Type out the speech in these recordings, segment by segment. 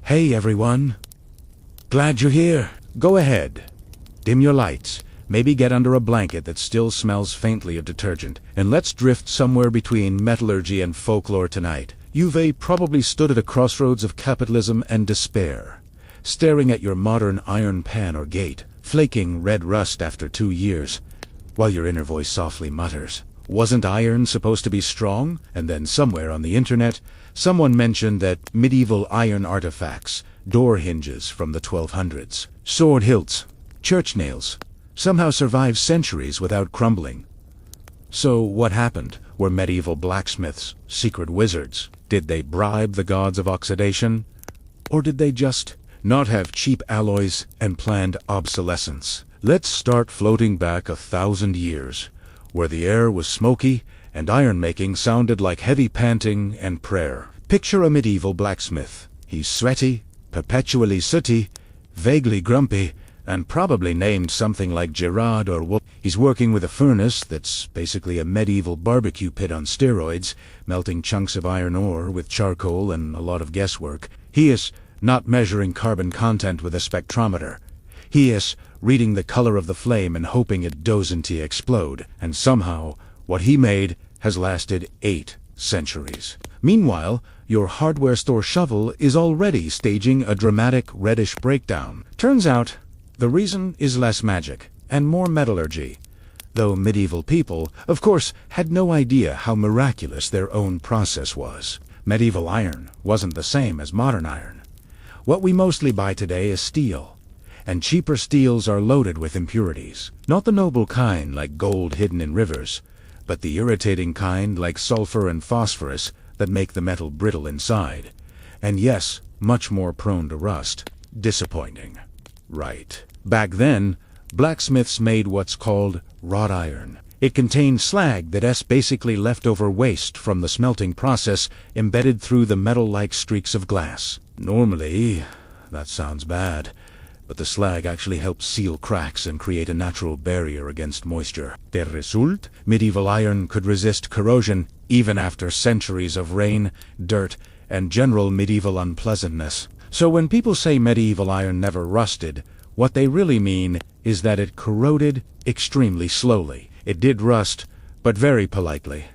Hey everyone. Glad you're here. Go ahead. Dim your lights. Maybe get under a blanket that still smells faintly of detergent. And let's drift somewhere between metallurgy and folklore tonight. You've probably stood at a crossroads of capitalism and despair, staring at your modern iron pan or gate, flaking red rust after 2 years, while your inner voice softly mutters, "Wasn't iron supposed to be strong?" And then somewhere on the internet, someone mentioned that medieval iron artifacts, door hinges from the 1200s, sword hilts, church nails, somehow survived centuries without crumbling. So what happened? Were medieval blacksmiths secret wizards? Did they bribe the gods of oxidation? Or did they just not have cheap alloys and planned obsolescence? Let's start floating back 1,000 years, where the air was smoky and iron-making sounded like heavy panting and prayer. Picture a medieval blacksmith. He's sweaty, perpetually sooty, vaguely grumpy, and probably named something like Gerard or Wolf. He's working with a furnace that's basically a medieval barbecue pit on steroids, melting chunks of iron ore with charcoal and a lot of guesswork. He is not measuring carbon content with a spectrometer. He is reading the color of the flame and hoping it doesn't explode. And somehow, what he made has lasted 8 centuries. Meanwhile, your hardware store shovel is already staging a dramatic reddish breakdown. Turns out, the reason is less magic and more metallurgy, though medieval people, of course, had no idea how miraculous their own process was. Medieval iron wasn't the same as modern iron. What we mostly buy today is steel, and cheaper steels are loaded with impurities. Not the noble kind like gold hidden in rivers, but the irritating kind like sulfur and phosphorus that make the metal brittle inside. And yes, much more prone to rust. Disappointing. Right. Back then, blacksmiths made what's called wrought iron. It contained slag that's basically leftover waste from the smelting process embedded through the metal-like streaks of glass. Normally, that sounds bad, but the slag actually helps seal cracks and create a natural barrier against moisture. The result? Medieval iron could resist corrosion even after centuries of rain, dirt, and general medieval unpleasantness. So when people say medieval iron never rusted, what they really mean is that it corroded extremely slowly. It did rust, but very politely.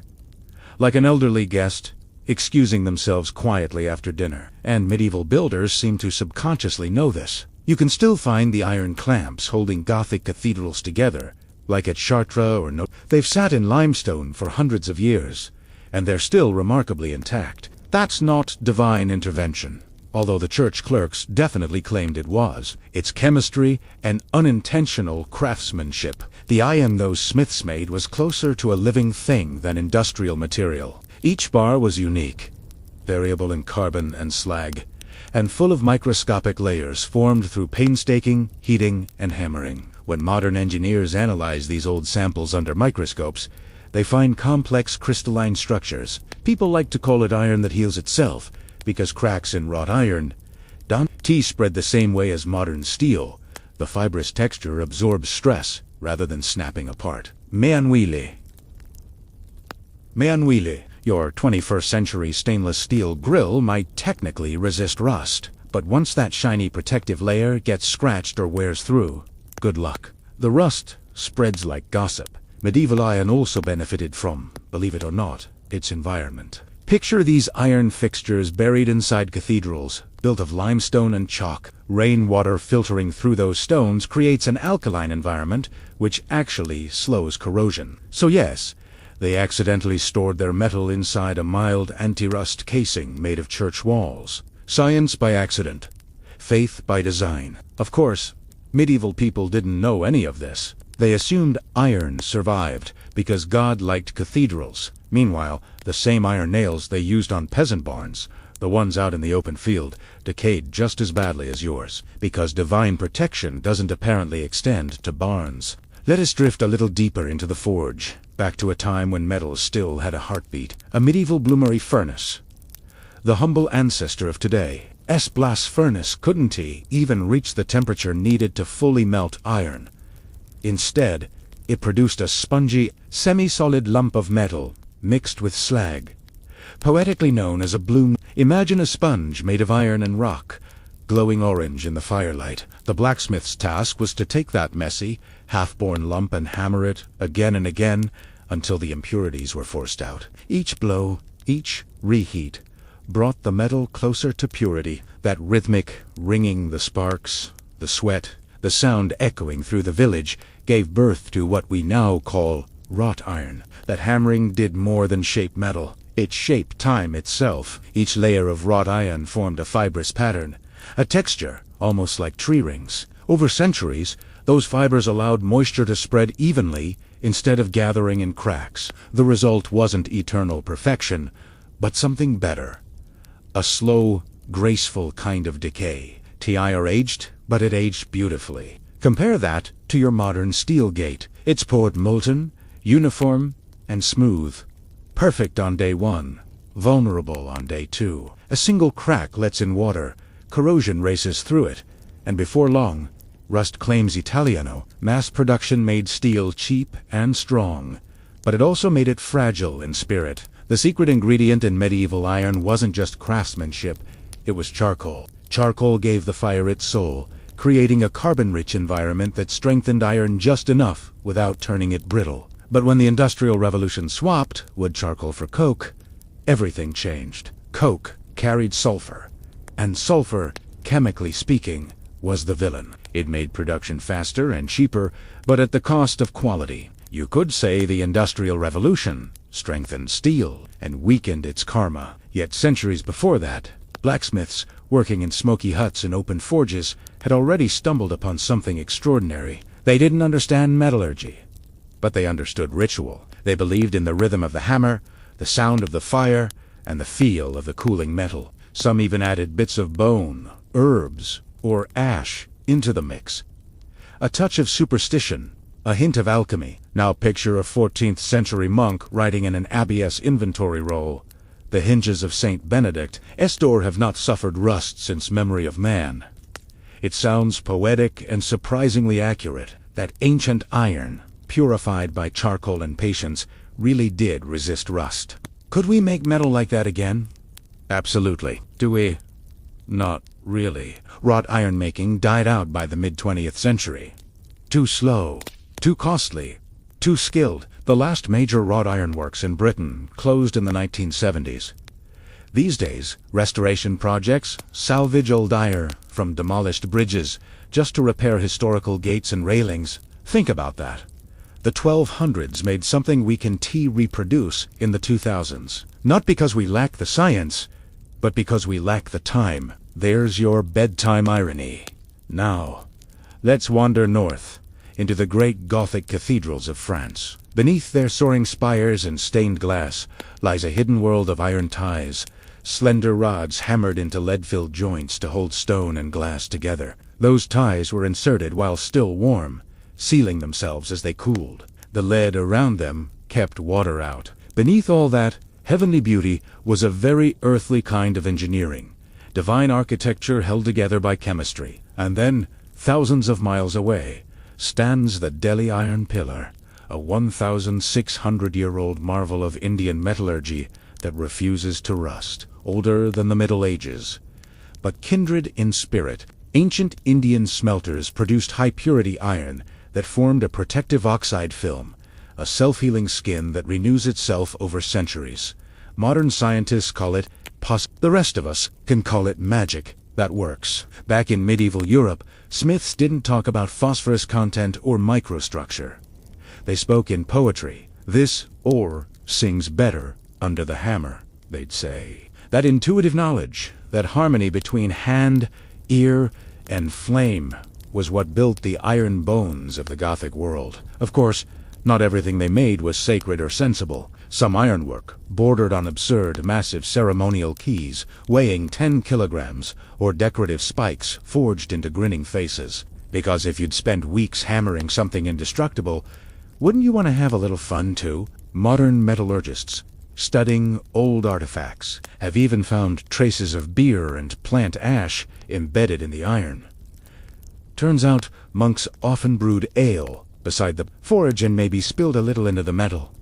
Like an elderly guest, excusing themselves quietly after dinner. And medieval builders seem to subconsciously know this. You can still find the iron clamps holding Gothic cathedrals together, like at Chartres or Notre. They've sat in limestone for hundreds of years, and they're still remarkably intact. That's not divine intervention, although the church clerks definitely claimed it was. It's chemistry and unintentional craftsmanship. The iron those smiths made was closer to a living thing than industrial material. Each bar was unique, variable in carbon and slag, and full of microscopic layers formed through painstaking heating and hammering. When modern engineers analyze these old samples under microscopes, they find complex crystalline structures. People like to call it iron that heals itself, because cracks in wrought iron don't spread the same way as modern steel. The fibrous texture absorbs stress rather than snapping apart. Meanwhile, your 21st century stainless steel grill might technically resist rust, but once that shiny protective layer gets scratched or wears through, good luck. The rust spreads like gossip. Medieval iron also benefited from, believe it or not, its environment. Picture these iron fixtures buried inside cathedrals, built of limestone and chalk. Rainwater filtering through those stones creates an alkaline environment, which actually slows corrosion. So yes, they accidentally stored their metal inside a mild anti-rust casing made of church walls. Science by accident. Faith by design. Of course, medieval people didn't know any of this. They assumed iron survived because God liked cathedrals. Meanwhile, the same iron nails they used on peasant barns, the ones out in the open field, decayed just as badly as yours, because divine protection doesn't apparently extend to barns. Let us drift a little deeper into the forge, back to a time when metal still had a heartbeat. A medieval bloomery furnace. The humble ancestor of today. Blast furnace couldn't even reach the temperature needed to fully melt iron. Instead, it produced a spongy, semi-solid lump of metal, mixed with slag. Poetically known as a bloom. Imagine a sponge made of iron and rock, glowing orange in the firelight. The blacksmith's task was to take that messy, half-born lump and hammer it again and again until the impurities were forced out. Each blow, each reheat, brought the metal closer to purity, that rhythmic ringing, the sparks, the sweat, the sound echoing through the village, gave birth to what we now call wrought iron. That hammering did more than shape metal. It shaped time itself. Each layer of wrought iron formed a fibrous pattern, a texture almost like tree rings. Over centuries, those fibers allowed moisture to spread evenly instead of gathering in cracks. The result wasn't eternal perfection, but something better. A slow, graceful kind of decay. Iron aged, but it aged beautifully. Compare that to your modern steel gate. It's poured molten, uniform, and smooth. Perfect on day 1, vulnerable on day 2. A single crack lets in water, corrosion races through it, and before long, rust claims Italiano. Mass production made steel cheap and strong, but it also made it fragile in spirit. The secret ingredient in medieval iron wasn't just craftsmanship, it was charcoal. Charcoal gave the fire its soul, creating a carbon-rich environment that strengthened iron just enough without turning it brittle. But when the Industrial Revolution swapped wood charcoal for coke, everything changed. Coke carried sulfur, and sulfur, chemically speaking, was the villain. It made production faster and cheaper, but at the cost of quality. You could say the Industrial Revolution strengthened steel and weakened its karma. Yet centuries before that, blacksmiths, working in smoky huts and open forges, had already stumbled upon something extraordinary. They didn't understand metallurgy, but they understood ritual. They believed in the rhythm of the hammer, the sound of the fire, and the feel of the cooling metal. Some even added bits of bone, herbs, or ash into the mix. A touch of superstition, a hint of alchemy. Now picture a 14th century monk writing in an abbey's inventory roll. The hinges of Saint Benedict's door have not suffered rust since memory of man. It sounds poetic and surprisingly accurate. That ancient iron, purified by charcoal and patience, really did resist rust. Could we make metal like that again? Absolutely. Do we? Not really. Wrought iron making died out by the mid-20th century. Too slow, too costly, too skilled. The last major wrought iron works in Britain closed in the 1970s. These days, restoration projects salvage old iron from demolished bridges just to repair historical gates and railings. Think about that. The 1200s made something we can reproduce in the 2000s. Not because we lack the science, but because we lack the time. There's your bedtime irony. Now, let's wander north, into the great Gothic cathedrals of France. Beneath their soaring spires and stained glass lies a hidden world of iron ties, slender rods hammered into lead-filled joints to hold stone and glass together. Those ties were inserted while still warm, sealing themselves as they cooled. The lead around them kept water out. Beneath all that heavenly beauty was a very earthly kind of engineering, divine architecture held together by chemistry. And then, thousands of miles away, stands the Delhi Iron Pillar, a 1,600-year-old marvel of Indian metallurgy that refuses to rust, older than the Middle Ages. But kindred in spirit, ancient Indian smelters produced high-purity iron that formed a protective oxide film, a self-healing skin that renews itself over centuries. Modern scientists call it the rest of us can call it magic that works. Back in medieval Europe, smiths didn't talk about phosphorus content or microstructure. They spoke in poetry. This ore sings better under the hammer, they'd say. That intuitive knowledge, that harmony between hand, ear, and flame was what built the iron bones of the Gothic world. Of course, not everything they made was sacred or sensible. Some ironwork bordered on absurd, massive ceremonial keys, weighing 10 kilograms, or decorative spikes forged into grinning faces. Because if you'd spent weeks hammering something indestructible, wouldn't you want to have a little fun too? Modern metallurgists, studying old artifacts, have even found traces of beer and plant ash embedded in the iron. Turns out monks often brewed ale beside the forge and maybe spilled a little into the metal.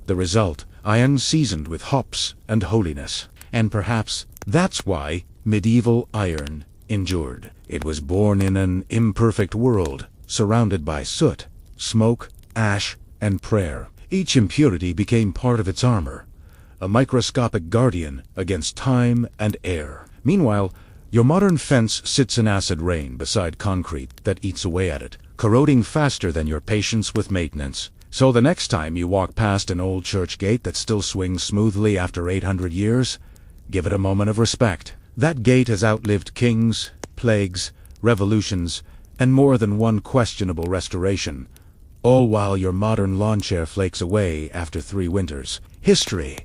The result, iron seasoned with hops and holiness. And perhaps that's why medieval iron endured. It was born in an imperfect world, surrounded by soot, smoke, ash, and prayer. Each impurity became part of its armor, a microscopic guardian against time and air. Meanwhile, your modern fence sits in acid rain beside concrete that eats away at it, corroding faster than your patience with maintenance. So the next time you walk past an old church gate that still swings smoothly after 800 years, give it a moment of respect. That gate has outlived kings, plagues, revolutions, and more than one questionable restoration, all while your modern lawn chair flakes away after 3 winters. History,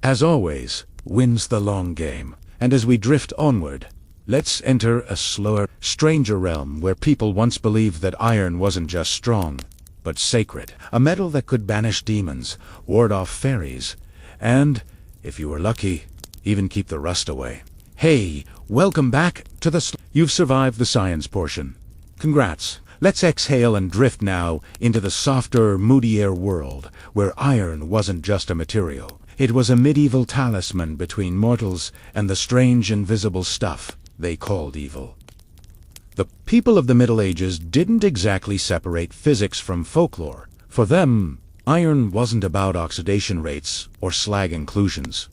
as always, wins the long game. And as we drift onward, let's enter a slower, stranger realm where people once believed that iron wasn't just strong, but sacred. A metal that could banish demons, ward off fairies, and, if you were lucky, even keep the rust away. Hey, welcome back to the You've survived the science portion. Congrats. Let's exhale and drift now into the softer, moodier world, where iron wasn't just a material. It was a medieval talisman between mortals and the strange invisible stuff they called evil. The people of the Middle Ages didn't exactly separate physics from folklore. For them, iron wasn't about oxidation rates or slag inclusions.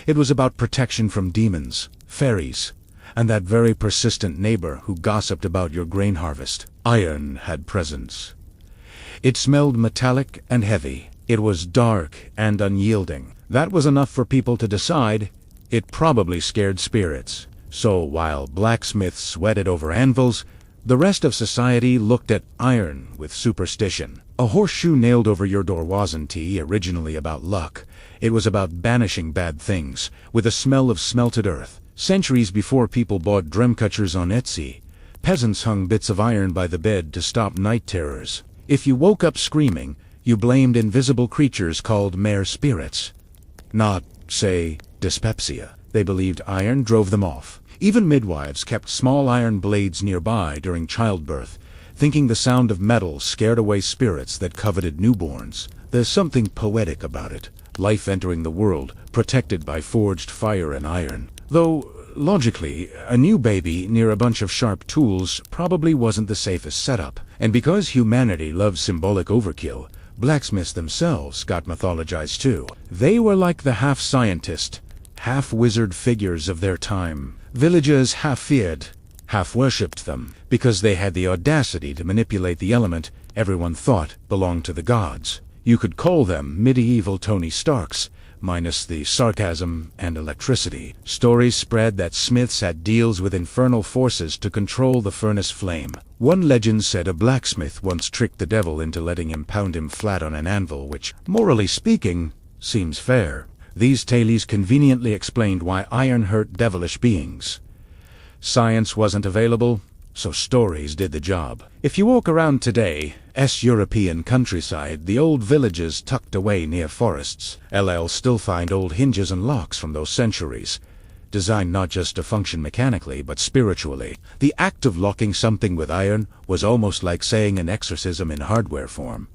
It was about protection from demons, fairies, and that very persistent neighbor who gossiped about your grain harvest. Iron had presence. It smelled metallic and heavy. It was dark and unyielding. That was enough for people to decide it probably scared spirits. So while blacksmiths sweated over anvils, the rest of society looked at iron with superstition. A horseshoe nailed over your door wasn't originally about luck. It was about banishing bad things, with a smell of smelted earth. Centuries before people bought dreamcatchers on Etsy, peasants hung bits of iron by the bed to stop night terrors. If you woke up screaming, you blamed invisible creatures called mere spirits. Not, say, dyspepsia. They believed iron drove them off. Even midwives kept small iron blades nearby during childbirth, thinking the sound of metal scared away spirits that coveted newborns. There's something poetic about it, life entering the world, protected by forged fire and iron. Though, logically, a new baby near a bunch of sharp tools probably wasn't the safest setup. And because humanity loves symbolic overkill, blacksmiths themselves got mythologized too. They were like the half-scientist, half-wizard figures of their time. Villagers half feared, half worshipped them, because they had the audacity to manipulate the element everyone thought belonged to the gods. You could call them medieval Tony Starks, minus the sarcasm and electricity. Stories spread that smiths had deals with infernal forces to control the furnace flame. One legend said a blacksmith once tricked the devil into letting him pound him flat on an anvil, which, morally speaking, seems fair. These tales conveniently explained why iron hurt devilish beings. Science wasn't available, so stories did the job. If you walk around today's European countryside, the old villages tucked away near forests, you'll still find old hinges and locks from those centuries, designed not just to function mechanically but spiritually. The act of locking something with iron was almost like saying an exorcism in hardware form.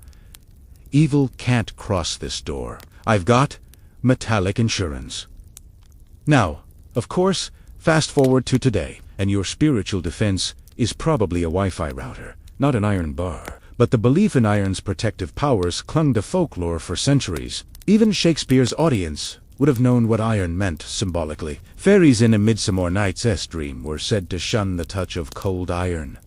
Evil can't cross this door. I've got metallic insurance. Now, of course, fast forward to today, and your spiritual defense is probably a Wi-Fi router, not an iron bar. But the belief in iron's protective powers clung to folklore for centuries. Even Shakespeare's audience would have known what iron meant symbolically. Fairies in A Midsummer Night's Dream were said to shun the touch of cold iron.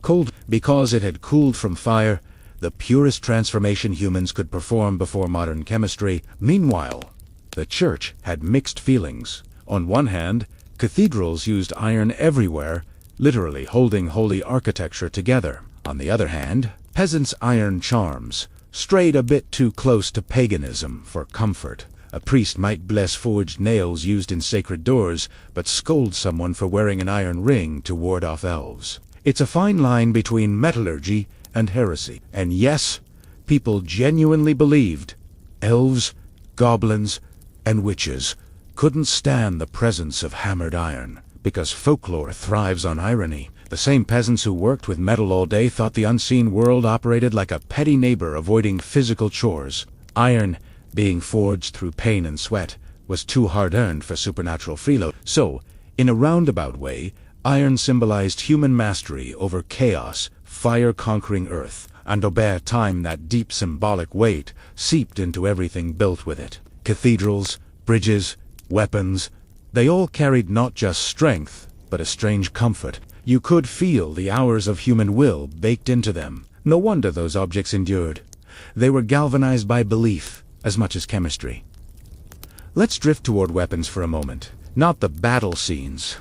Cold because it had cooled from fire, the purest transformation humans could perform before modern chemistry. Meanwhile, the church had mixed feelings. On one hand, cathedrals used iron everywhere, literally holding holy architecture together. On the other hand, peasants' iron charms strayed a bit too close to paganism for comfort. A priest might bless forged nails used in sacred doors, but scold someone for wearing an iron ring to ward off elves. It's a fine line between metallurgy and heresy. And yes, people genuinely believed elves, goblins, and witches couldn't stand the presence of hammered iron, because folklore thrives on irony. The same peasants who worked with metal all day thought the unseen world operated like a petty neighbor avoiding physical chores. Iron, being forged through pain and sweat, was too hard-earned for supernatural freeload. So, in a roundabout way, Iron symbolized human mastery over chaos, fire conquering earth, and over time that deep symbolic weight seeped into everything built with it. Cathedrals, bridges, weapons, they all carried not just strength, but a strange comfort. You could feel the hours of human will baked into them. No wonder those objects endured. They were galvanized by belief, as much as chemistry. Let's drift toward weapons for a moment. Not the battle scenes.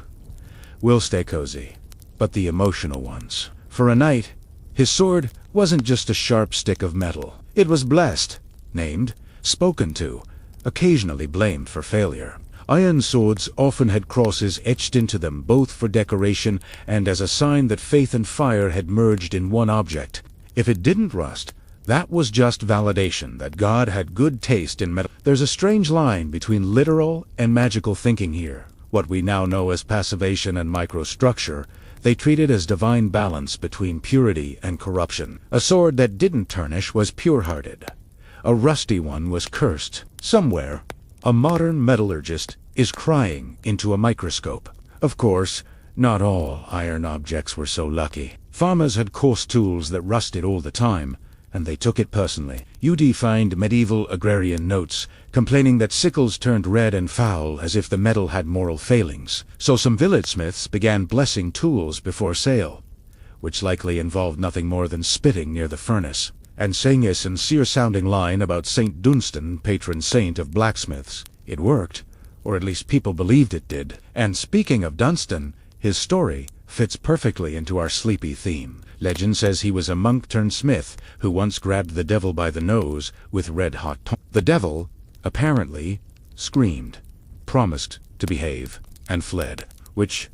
We'll stay cozy, but the emotional ones. For a knight, his sword wasn't just a sharp stick of metal. It was blessed, named, spoken to, occasionally blamed for failure. Iron swords often had crosses etched into them, both for decoration and as a sign that faith and fire had merged in one object. If it didn't rust, that was just validation that God had good taste in metal. There's a strange line between literal and magical thinking here. What we now know as passivation and microstructure, they treated as divine balance between purity and corruption. A sword that didn't tarnish was pure-hearted. A rusty one was cursed. Somewhere, a modern metallurgist is crying into a microscope. Of course, not all iron objects were so lucky. Farmers had coarse tools that rusted all the time, and they took it personally. UD find medieval agrarian notes complaining that sickles turned red and foul as if the metal had moral failings. So some village smiths began blessing tools before sale, which likely involved nothing more than spitting near the furnace, and saying a sincere-sounding line about St. Dunstan, patron saint of blacksmiths. It worked, or at least people believed it did. And speaking of Dunstan, his story fits perfectly into our sleepy theme. Legend says he was a monk-turned-smith who once grabbed the devil by the nose with red-hot tongs. The devil, apparently, screamed, promised to behave, and fled, which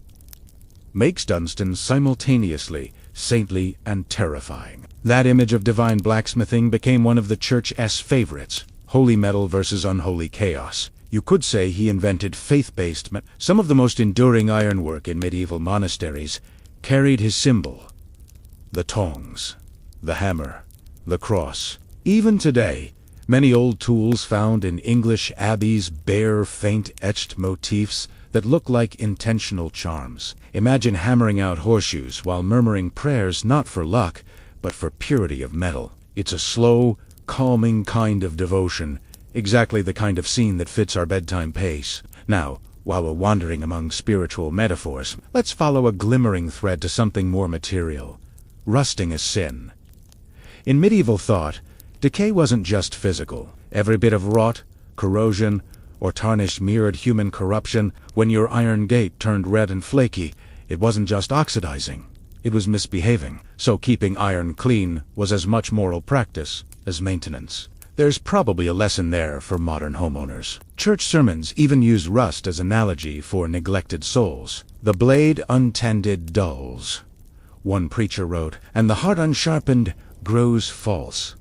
makes Dunstan simultaneously saintly and terrifying. That image of divine blacksmithing became one of the Church's favorites. Holy metal versus unholy chaos. You could say he invented faith-based metal. Some of the most enduring ironwork in medieval monasteries carried his symbol. The tongs, the hammer, the cross. Even today, many old tools found in English abbeys bear faint etched motifs that look like intentional charms. Imagine hammering out horseshoes while murmuring prayers not for luck, but for purity of metal. It's a slow, calming kind of devotion, exactly the kind of scene that fits our bedtime pace. Now, while we're wandering among spiritual metaphors, let's follow a glimmering thread to something more material. Rusting is sin. In medieval thought, decay wasn't just physical. Every bit of rot, corrosion, or tarnish mirrored human corruption. When your iron gate turned red and flaky, it wasn't just oxidizing. It was misbehaving. So keeping iron clean was as much moral practice as maintenance. There's probably a lesson there for modern homeowners. Church sermons even use rust as analogy for neglected souls. The blade untended dulls, one preacher wrote, and the heart unsharpened grows false.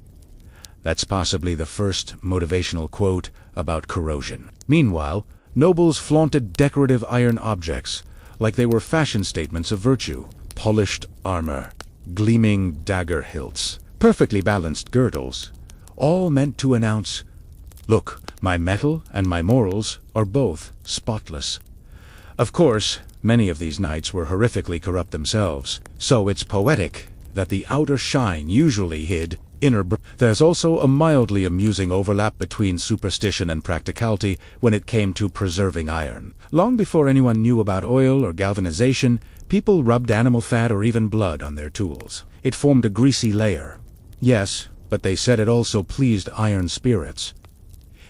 That's possibly the first motivational quote about corrosion. Meanwhile, nobles flaunted decorative iron objects like they were fashion statements of virtue. Polished armor, gleaming dagger hilts, perfectly balanced girdles, all meant to announce, look, my metal and my morals are both spotless. Of course, many of these knights were horrifically corrupt themselves, so it's poetic that the outer shine usually hid inner. There's also a mildly amusing overlap between superstition and practicality when it came to preserving iron. Long before anyone knew about oil or galvanization, people rubbed animal fat or even blood on their tools. It formed a greasy layer. Yes, but they said it also pleased iron spirits.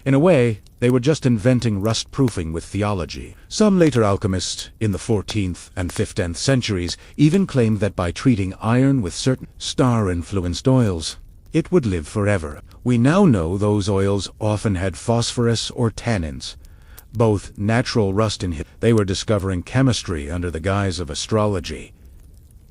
In a way, they were just inventing rust-proofing with theology. Some later alchemists, in the 14th and 15th centuries, even claimed that by treating iron with certain star-influenced oils, it would live forever. We now know those oils often had phosphorus or tannins, both natural rust inhibitors. They were discovering chemistry under the guise of astrology.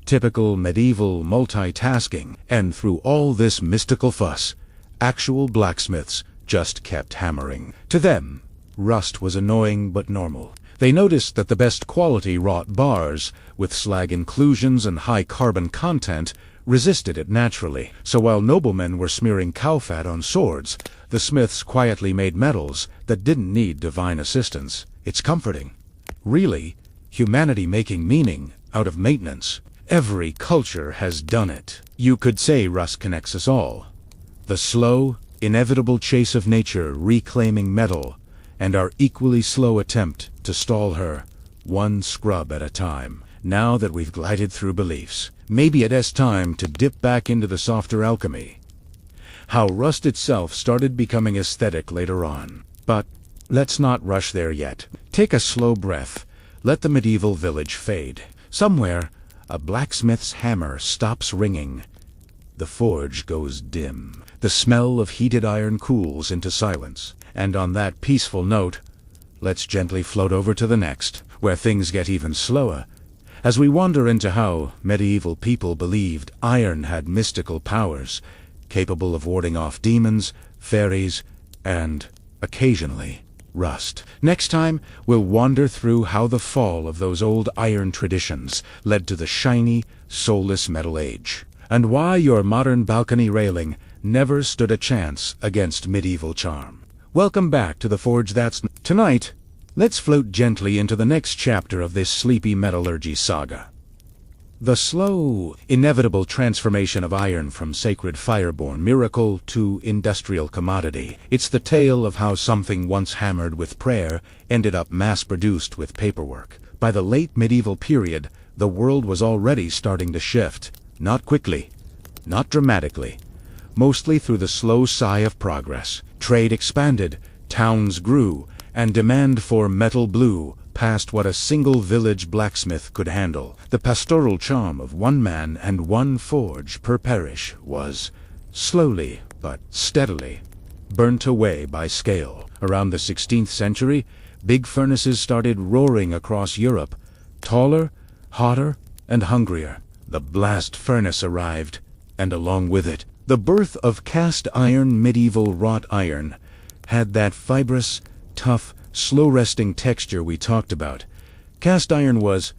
Typical medieval multitasking, and through all this mystical fuss, actual blacksmiths just kept hammering. To them, rust was annoying but normal. They noticed that the best quality wrought bars, with slag inclusions and high carbon content, resisted it naturally. So while noblemen were smearing cow fat on swords, the smiths quietly made metals that didn't need divine assistance. It's comforting. Really, humanity making meaning out of maintenance. Every culture has done it. You could say rust connects us all. The slow, inevitable chase of nature reclaiming metal, and our equally slow attempt to stall her, one scrub at a time. Now that we've glided through beliefs, maybe it is time to dip back into the softer alchemy. How rust itself started becoming aesthetic later on. But let's not rush there yet. Take a slow breath. Let the medieval village fade. Somewhere, a blacksmith's hammer stops ringing. The forge goes dim. The smell of heated iron cools into silence. And on that peaceful note, let's gently float over to the next, where things get even slower, as we wander into how medieval people believed iron had mystical powers, capable of warding off demons, fairies, and, occasionally, rust. Next time, we'll wander through how the fall of those old iron traditions led to the shiny, soulless Metal Age, and why your modern balcony railing never stood a chance against medieval charm. Welcome back to the Forge That's... Tonight, let's float gently into the next chapter of this sleepy metallurgy saga. The slow, inevitable transformation of iron from sacred fireborn miracle to industrial commodity. It's the tale of how something once hammered with prayer ended up mass-produced with paperwork. By the late medieval period, the world was already starting to shift. Not quickly, not dramatically, mostly through the slow sigh of progress. Trade expanded, towns grew, and demand for metal blue past what a single village blacksmith could handle. The pastoral charm of one man and one forge per parish was, slowly but steadily, burnt away by scale. Around the 16th century, big furnaces started roaring across Europe, taller, hotter, and hungrier. The blast furnace arrived, and along with it, the birth of cast iron. Medieval wrought iron had that fibrous, tough, slow-resting texture we talked about. Cast iron was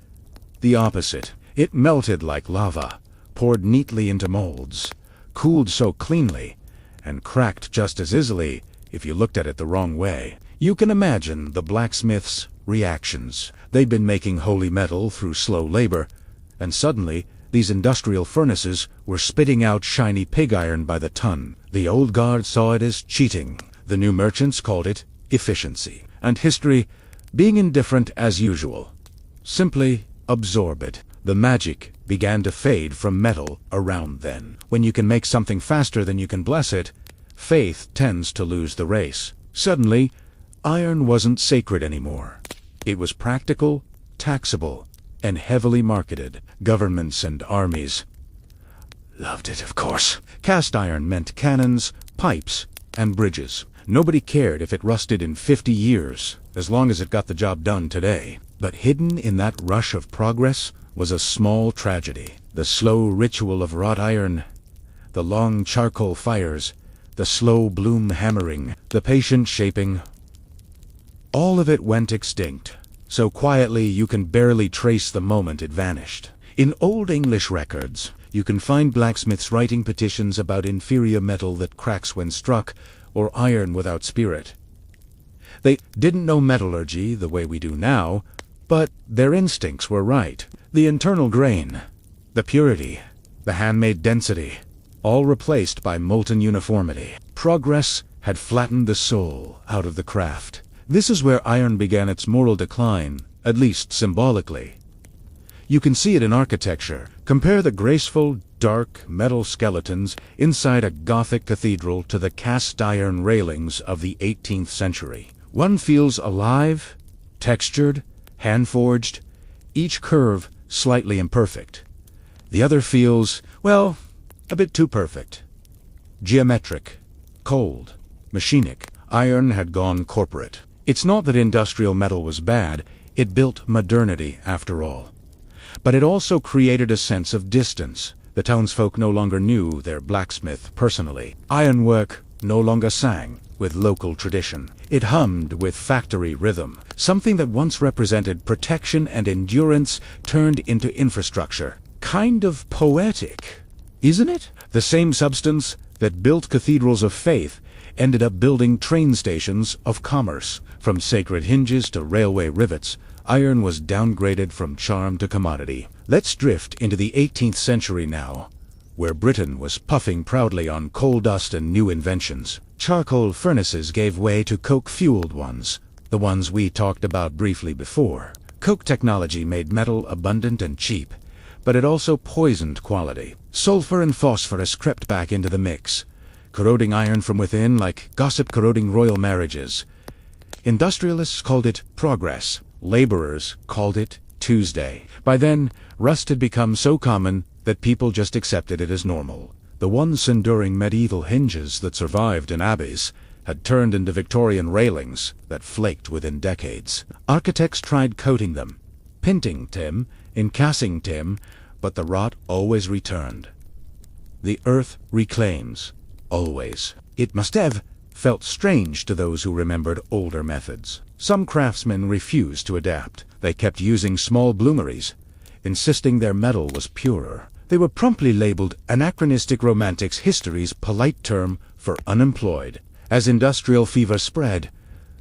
the opposite. It melted like lava, poured neatly into molds, cooled so cleanly, and cracked just as easily if you looked at it the wrong way. You can imagine the blacksmiths' reactions. They'd been making holy metal through slow labor, and suddenly these industrial furnaces were spitting out shiny pig iron by the ton. The old guard saw it as cheating. The new merchants called it efficiency. And history, being indifferent as usual, simply absorb it. The magic began to fade from metal around then. When you can make something faster than you can bless it, faith tends to lose the race. Suddenly, iron wasn't sacred anymore. It was practical, taxable, and heavily marketed. Governments and armies loved it, of course. Cast iron meant cannons, pipes, and bridges. Nobody cared if it rusted in 50 years, as long as it got the job done today. But hidden in that rush of progress was a small tragedy. The slow ritual of wrought iron, the long charcoal fires, the slow bloom hammering, the patient shaping. All of it went extinct, so quietly you can barely trace the moment it vanished. In Old English records, you can find blacksmiths writing petitions about inferior metal that cracks when struck, or iron without spirit. They didn't know metallurgy the way we do now, but their instincts were right. The internal grain, the purity, the handmade density, all replaced by molten uniformity. Progress had flattened the soul out of the craft. This is where iron began its moral decline, at least symbolically. You can see it in architecture. Compare the graceful, dark metal skeletons inside a Gothic cathedral to the cast iron railings of the 18th century. One feels alive, textured, hand-forged, each curve slightly imperfect. The other feels, well, a bit too perfect. Geometric, cold, machinic. Iron had gone corporate. It's not that industrial metal was bad, it built modernity after all. But it also created a sense of distance. The townsfolk no longer knew their blacksmith personally. Ironwork no longer sang with local tradition. It hummed with factory rhythm. Something that once represented protection and endurance turned into infrastructure. Kind of poetic, isn't it? The same substance that built cathedrals of faith ended up building train stations of commerce. From sacred hinges to railway rivets, Iron was downgraded from charm to commodity. Let's drift into the 18th century now, where Britain was puffing proudly on coal dust and new inventions. Charcoal furnaces gave way to coke-fueled ones, the ones we talked about briefly before. Coke technology made metal abundant and cheap, but it also poisoned quality. Sulfur and phosphorus crept back into the mix, corroding iron from within like gossip corroding royal marriages. Industrialists called it progress. Laborers called it Tuesday. By then, rust had become so common that people just accepted it as normal. The once enduring medieval hinges that survived in abbeys had turned into Victorian railings that flaked within decades. Architects tried coating them, pinting Tim, incassing Tim, but the rot always returned. The earth reclaims, always. It must have felt strange to those who remembered older methods. Some craftsmen refused to adapt. They kept using small bloomeries, insisting their metal was purer. They were promptly labeled anachronistic romantics, history's polite term for unemployed. As industrial fever spread,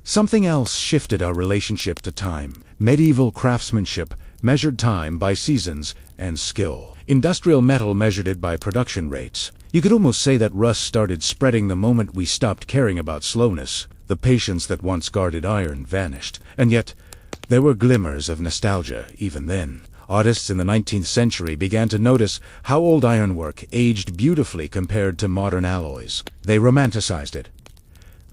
something else shifted our relationship to time. Medieval craftsmanship measured time by seasons and skill. Industrial metal measured it by production rates. You could almost say that rust started spreading the moment we stopped caring about slowness. The patience that once guarded iron vanished. And yet, there were glimmers of nostalgia even then. Artists in the 19th century began to notice how old ironwork aged beautifully compared to modern alloys. They romanticized it.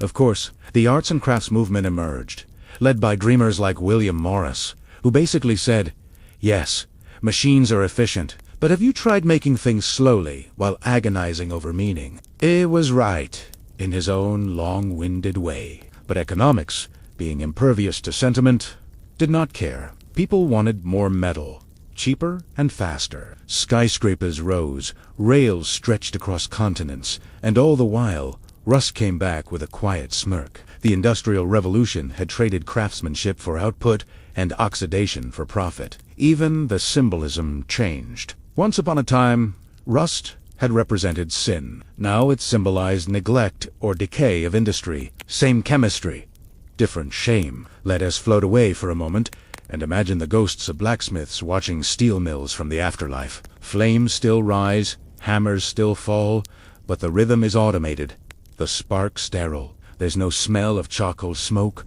Of course, the arts and crafts movement emerged, led by dreamers like William Morris, who basically said, yes, machines are efficient, but have you tried making things slowly while agonizing over meaning? He was right, in his own long-winded way. But economics, being impervious to sentiment, did not care. People wanted more metal, cheaper and faster. Skyscrapers rose, rails stretched across continents, and all the while, rust came back with a quiet smirk. The Industrial Revolution had traded craftsmanship for output and oxidation for profit. Even the symbolism changed. Once upon a time, rust had represented sin. Now it symbolized neglect or decay of industry. Same chemistry, different shame. Let us float away for a moment and imagine the ghosts of blacksmiths watching steel mills from the afterlife. Flames still rise, hammers still fall, but the rhythm is automated, the spark sterile. There's no smell of charcoal smoke,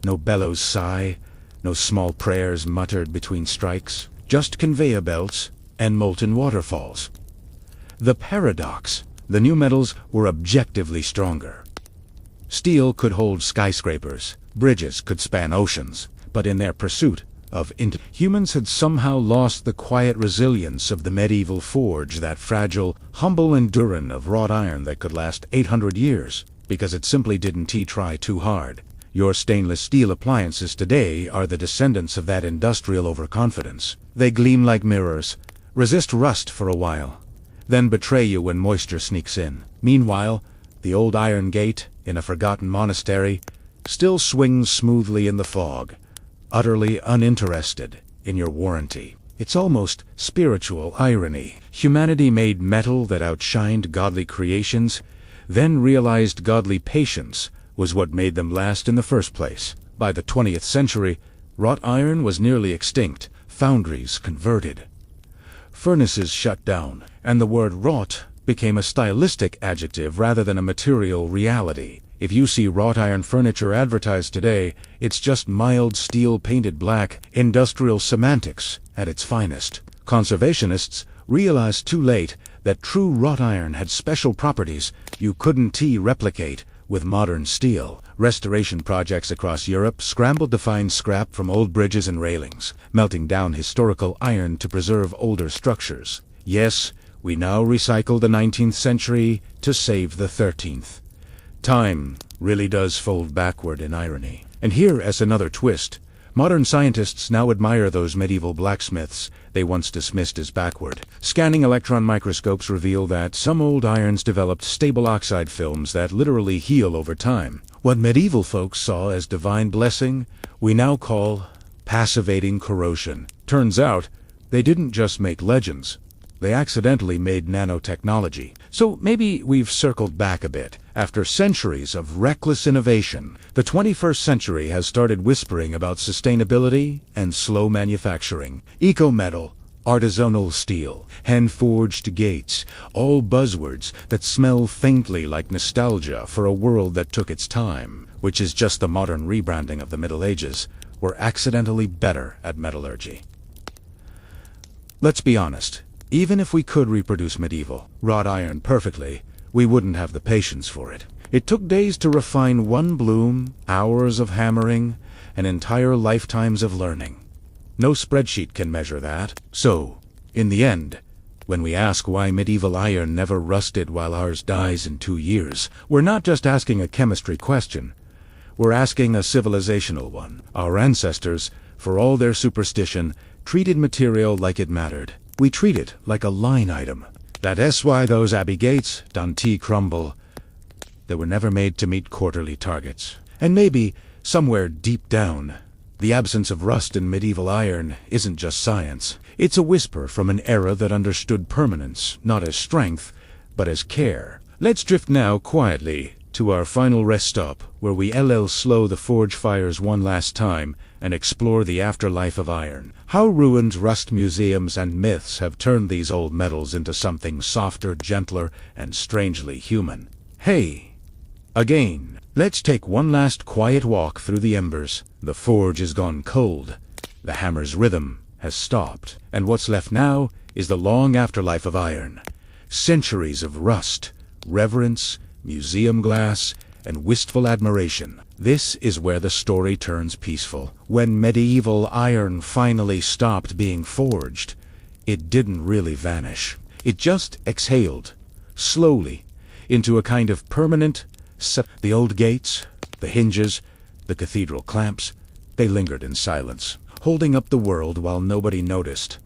no bellows sigh, no small prayers muttered between strikes, just conveyor belts and molten waterfalls. The paradox: the new metals were objectively stronger. Steel could hold skyscrapers, bridges could span oceans, but in their pursuit of humans had somehow lost the quiet resilience of the medieval forge, that fragile, humble endurance of wrought iron that could last 800 years, because it simply didn't try too hard. Your stainless steel appliances today are the descendants of that industrial overconfidence. They gleam like mirrors, resist rust for a while, then betray you when moisture sneaks in. Meanwhile, the old iron gate, in a forgotten monastery, still swings smoothly in the fog, utterly uninterested in your warranty. It's almost spiritual irony. Humanity made metal that outshined godly creations, then realized godly patience was what made them last in the first place. By the 20th century, wrought iron was nearly extinct, foundries converted, furnaces shut down, and the word wrought became a stylistic adjective rather than a material reality. If you see wrought iron furniture advertised today, it's just mild steel painted black, industrial semantics at its finest. Conservationists realized too late that true wrought iron had special properties you couldn't replicate with modern steel. Restoration projects across Europe scrambled to find scrap from old bridges and railings, melting down historical iron to preserve older structures. Yes, we now recycle the 19th century to save the 13th. Time really does fold backward in irony. And here is another twist. Modern scientists now admire those medieval blacksmiths they once dismissed as backward. Scanning electron microscopes reveal that some old irons developed stable oxide films that literally heal over time. What medieval folks saw as divine blessing, we now call passivating corrosion. Turns out, they didn't just make legends. They accidentally made nanotechnology. So maybe we've circled back a bit. After centuries of reckless innovation, the 21st century has started whispering about sustainability and slow manufacturing. Eco-metal, artisanal steel, hand-forged gates, all buzzwords that smell faintly like nostalgia for a world that took its time, which is just the modern rebranding of the Middle Ages. We're accidentally better at metallurgy. Let's be honest. Even if we could reproduce medieval wrought iron perfectly, we wouldn't have the patience for it. It took days to refine one bloom, hours of hammering, and entire lifetimes of learning. No spreadsheet can measure that. So, in the end, when we ask why medieval iron never rusted while ours dies in 2 years, we're not just asking a chemistry question. We're asking a civilizational one. Our ancestors, for all their superstition, treated material like it mattered. We treat it like a line item. That's why those abbey gates, Dante crumble. They were never made to meet quarterly targets. And maybe, somewhere deep down, the absence of rust in medieval iron isn't just science. It's a whisper from an era that understood permanence, not as strength, but as care. Let's drift now quietly to our final rest stop, where we slow the forge fires one last time and explore the afterlife of iron. How ruined rust museums and myths have turned these old metals into something softer, gentler, and strangely human. Hey, again, let's take one last quiet walk through the embers. The forge is gone cold. The hammer's rhythm has stopped. And what's left now is the long afterlife of iron. Centuries of rust, reverence, museum glass, and wistful admiration. This is where the story turns peaceful. When medieval iron finally stopped being forged, it didn't really vanish. It just exhaled, slowly, into a kind of permanent... The old gates, the hinges, the cathedral clamps, they lingered in silence, holding up the world while nobody noticed.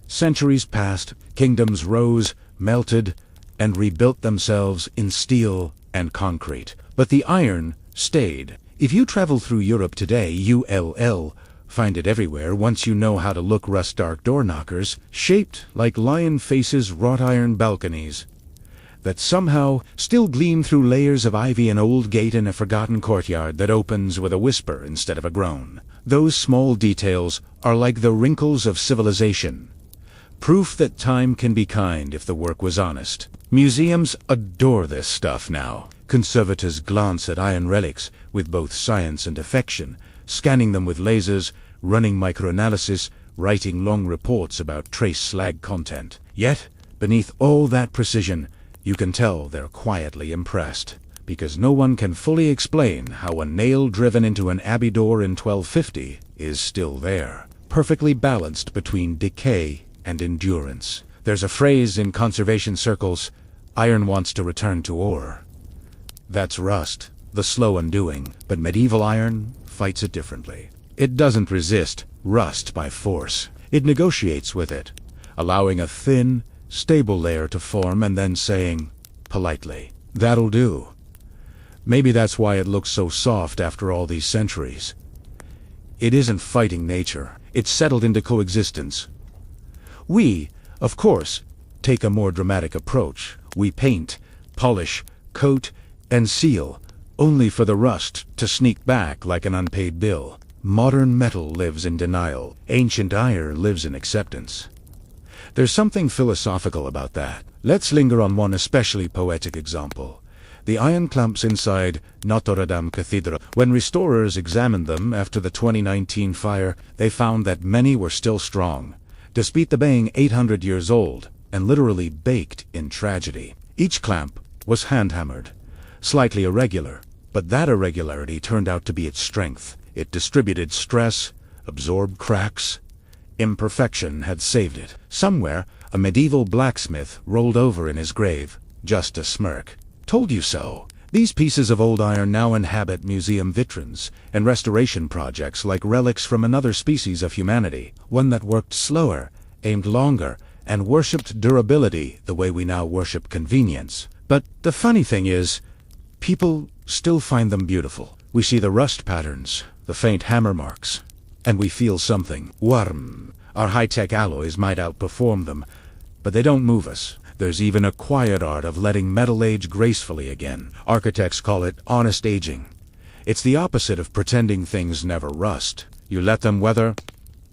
Centuries passed, kingdoms rose, melted, and rebuilt themselves in steel and concrete. But the iron stayed. If you travel through Europe today, you'll find it everywhere once you know how to look. Rust-dark door knockers, shaped like lion faces, wrought iron balconies that somehow still gleam through layers of ivy. An old gate in a forgotten courtyard that opens with a whisper instead of a groan. Those small details are like the wrinkles of civilization. Proof that time can be kind if the work was honest. Museums adore this stuff now. Conservators glance at iron relics with both science and affection, scanning them with lasers, running microanalysis, writing long reports about trace slag content. Yet, beneath all that precision, you can tell they're quietly impressed, because no one can fully explain how a nail driven into an abbey door in 1250 is still there, perfectly balanced between decay and endurance. There's a phrase in conservation circles, iron wants to return to ore. That's rust, the slow undoing, but medieval iron fights it differently. It doesn't resist rust by force. It negotiates with it, allowing a thin, stable layer to form and then saying, politely, "That'll do." Maybe that's why it looks so soft after all these centuries. It isn't fighting nature. It's settled into coexistence. We, of course, take a more dramatic approach. We paint, polish, coat, and seal, only for the rust to sneak back like an unpaid bill. Modern metal lives in denial. Ancient iron lives in acceptance. There's something philosophical about that. Let's linger on one especially poetic example. The iron clamps inside Notre Dame Cathedral. When restorers examined them after the 2019 fire, they found that many were still strong, despite the being 800 years old and literally baked in tragedy. Each clamp was hand-hammered, slightly irregular, but that irregularity turned out to be its strength. It distributed stress, absorbed cracks. Imperfection had saved it. Somewhere, a medieval blacksmith rolled over in his grave, just a smirk. Told you so. These pieces of old iron now inhabit museum vitrines and restoration projects like relics from another species of humanity, one that worked slower, aimed longer, and worshipped durability the way we now worship convenience. But the funny thing is, people still find them beautiful. We see the rust patterns, the faint hammer marks, and we feel something warm. Our high-tech alloys might outperform them, but they don't move us. There's even a quiet art of letting metal age gracefully again. Architects call it honest aging. It's the opposite of pretending things never rust. You let them weather,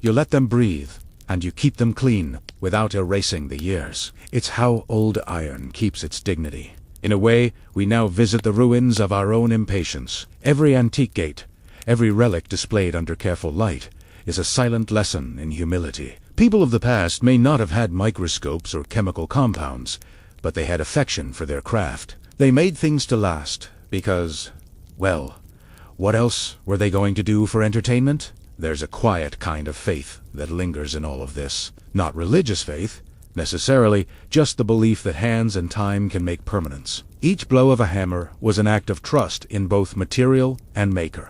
you let them breathe, and you keep them clean without erasing the years. It's how old iron keeps its dignity. In a way, we now visit the ruins of our own impatience. Every antique gate, every relic displayed under careful light, is a silent lesson in humility. People of the past may not have had microscopes or chemical compounds, but they had affection for their craft. They made things to last because, well, what else were they going to do for entertainment? There's a quiet kind of faith that lingers in all of this. Not religious faith, necessarily, just the belief that hands and time can make permanence. Each blow of a hammer was an act of trust in both material and maker.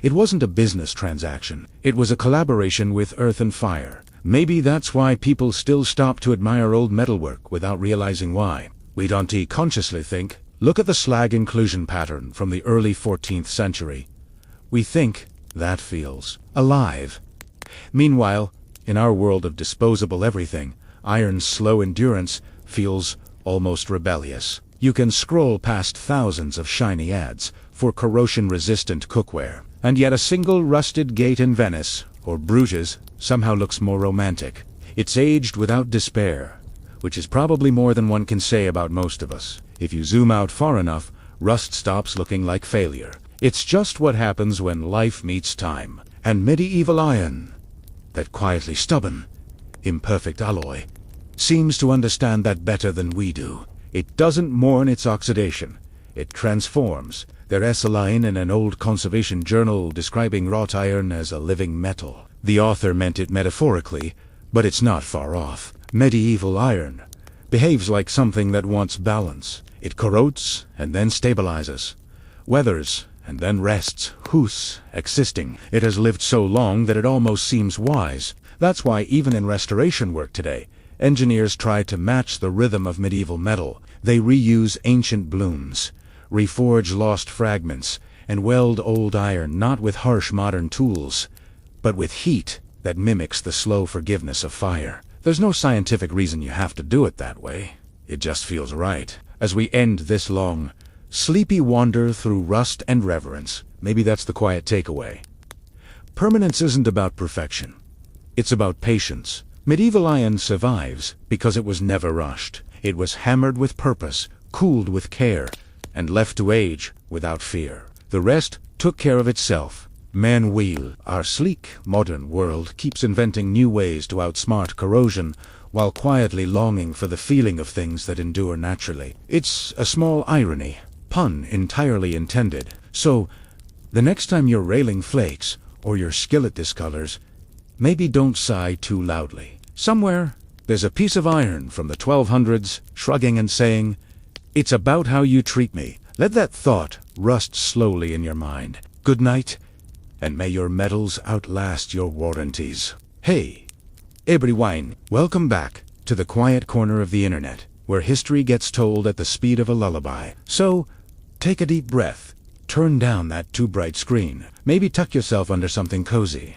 It wasn't a business transaction. It was a collaboration with earth and fire. Maybe that's why people still stop to admire old metalwork without realizing why. We don't consciously think, look at the slag inclusion pattern from the early 14th century. We think, that feels alive. Meanwhile, in our world of disposable everything, iron's slow endurance feels almost rebellious. You can scroll past thousands of shiny ads for corrosion-resistant cookware, and yet a single rusted gate in Venice, or Bruges, somehow looks more romantic. It's aged without despair, which is probably more than one can say about most of us. If you zoom out far enough, rust stops looking like failure. It's just what happens when life meets time. And medieval iron, that quietly stubborn, imperfect alloy, seems to understand that better than we do. It doesn't mourn its oxidation. It transforms. There's a line in an old conservation journal describing wrought iron as a living metal. The author meant it metaphorically, but it's not far off. Medieval iron behaves like something that wants balance. It corrodes and then stabilizes, weathers and then rests, whose existing. It has lived so long that it almost seems wise. That's why even in restoration work today, engineers try to match the rhythm of medieval metal. They reuse ancient blooms, reforge lost fragments, and weld old iron not with harsh modern tools, but with heat that mimics the slow forgiveness of fire. There's no scientific reason you have to do it that way. It just feels right. As we end this long, sleepy wander through rust and reverence, maybe that's the quiet takeaway. Permanence isn't about perfection. It's about patience. Medieval iron survives because it was never rushed. It was hammered with purpose, cooled with care, and left to age without fear. The rest took care of itself. Man wheel. Our sleek, modern world keeps inventing new ways to outsmart corrosion, while quietly longing for the feeling of things that endure naturally. It's a small irony, pun entirely intended. So, the next time your railing flakes, or your skillet discolors, maybe don't sigh too loudly. Somewhere, there's a piece of iron from the 1200s, shrugging and saying, "It's about how you treat me." Let that thought rust slowly in your mind. Good night, and may your metals outlast your warranties. Hey, everyone, welcome back to the quiet corner of the internet, where history gets told at the speed of a lullaby. So, take a deep breath, turn down that too bright screen, maybe tuck yourself under something cozy.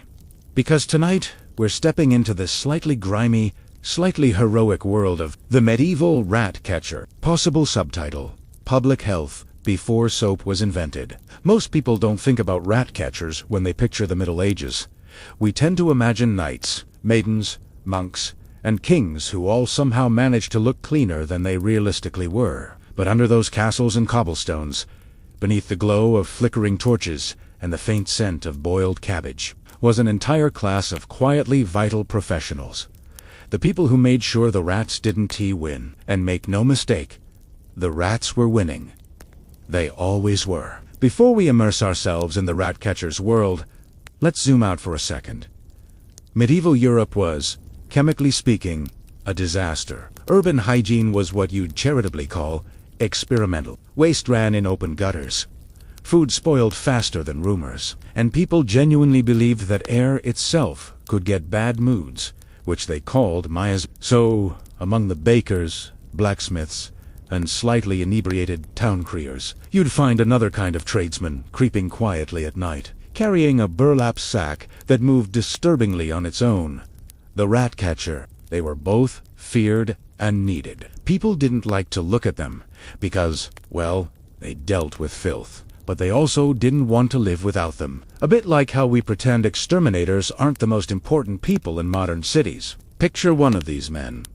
Because tonight, we're stepping into the slightly grimy, slightly heroic world of the medieval rat catcher. Possible subtitle: Public Health Before Soap Was Invented. Most people don't think about rat catchers when they picture the Middle Ages. We tend to imagine knights, maidens, monks, and kings who all somehow managed to look cleaner than they realistically were. But under those castles and cobblestones, beneath the glow of flickering torches and the faint scent of boiled cabbage, was an entire class of quietly vital professionals. The people who made sure the rats didn't win. And make no mistake, the rats were winning. They always were. Before we immerse ourselves in the rat catcher's world, let's zoom out for a second. Medieval Europe was, chemically speaking, a disaster. Urban hygiene was what you'd charitably call experimental. Waste ran in open gutters. Food spoiled faster than rumors. And people genuinely believed that air itself could get bad moods, which they called miasm. So, among the bakers, blacksmiths, and slightly inebriated town criers, you'd find another kind of tradesman creeping quietly at night, carrying a burlap sack that moved disturbingly on its own. The rat catcher. They were both feared and needed. People didn't like to look at them because, well, they dealt with filth. But they also didn't want to live without them. A bit like how we pretend exterminators aren't the most important people in modern cities. Picture one of these men.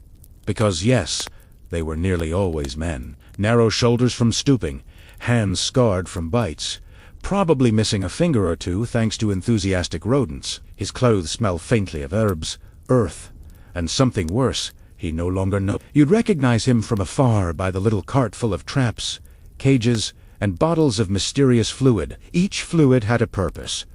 Because yes, they were nearly always men. Narrow shoulders from stooping, hands scarred from bites, probably missing a finger or two thanks to enthusiastic rodents. His clothes smell faintly of herbs, earth, and something worse, he no longer knows. You'd recognize him from afar by the little cart full of traps, cages, and bottles of mysterious fluid. Each fluid had a purpose.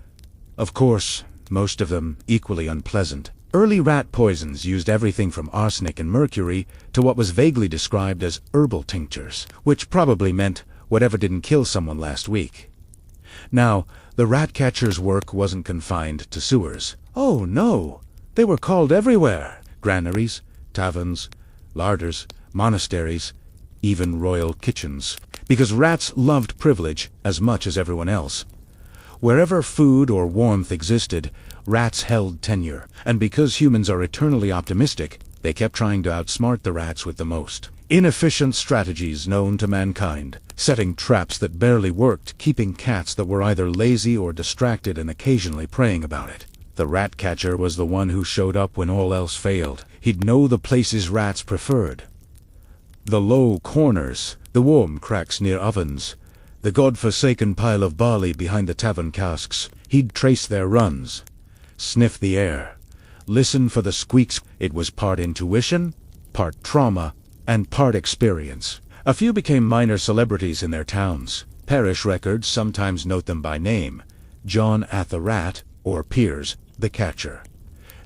Of course, most of them equally unpleasant. Early rat poisons used everything from arsenic and mercury to what was vaguely described as herbal tinctures, which probably meant whatever didn't kill someone last week. Now, the rat catcher's work wasn't confined to sewers. Oh no, they were called everywhere. Granaries, taverns, larders, monasteries, even royal kitchens. Because rats loved privilege as much as everyone else. Wherever food or warmth existed, rats held tenure. And because humans are eternally optimistic, they kept trying to outsmart the rats with the most inefficient strategies known to mankind. Setting traps that barely worked, keeping cats that were either lazy or distracted, and occasionally praying about it. The rat catcher was the one who showed up when all else failed. He'd know the places rats preferred. The low corners, the warm cracks near ovens, the god-forsaken pile of barley behind the tavern casks. He'd trace their runs, sniff the air, listen for the squeaks. It was part intuition, part trauma, and part experience. A few became minor celebrities in their towns. Parish records sometimes note them by name: John at the Rat, or Piers, the Catcher.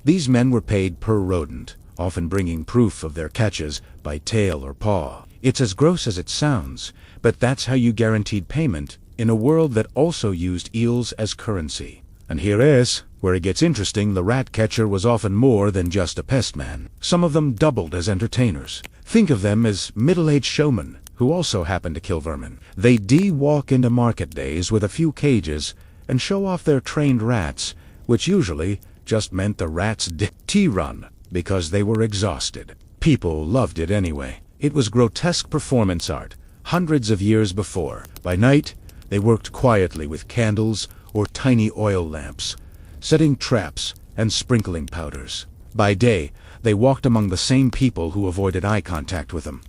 These men were paid per rodent, often bringing proof of their catches by tail or paw. It's as gross as it sounds, but that's how you guaranteed payment in a world that also used eels as currency. And here is where it gets interesting. The rat catcher was often more than just a pest man. Some of them doubled as entertainers. Think of them as middle-aged showmen who also happened to kill vermin. They'd walk into market days with a few cages and show off their trained rats, which usually just meant the rats tea-run because they were exhausted. People loved it anyway. It was grotesque performance art, hundreds of years before. By night, they worked quietly with candles or tiny oil lamps, setting traps and sprinkling powders. By day, they walked among the same people who avoided eye contact with them.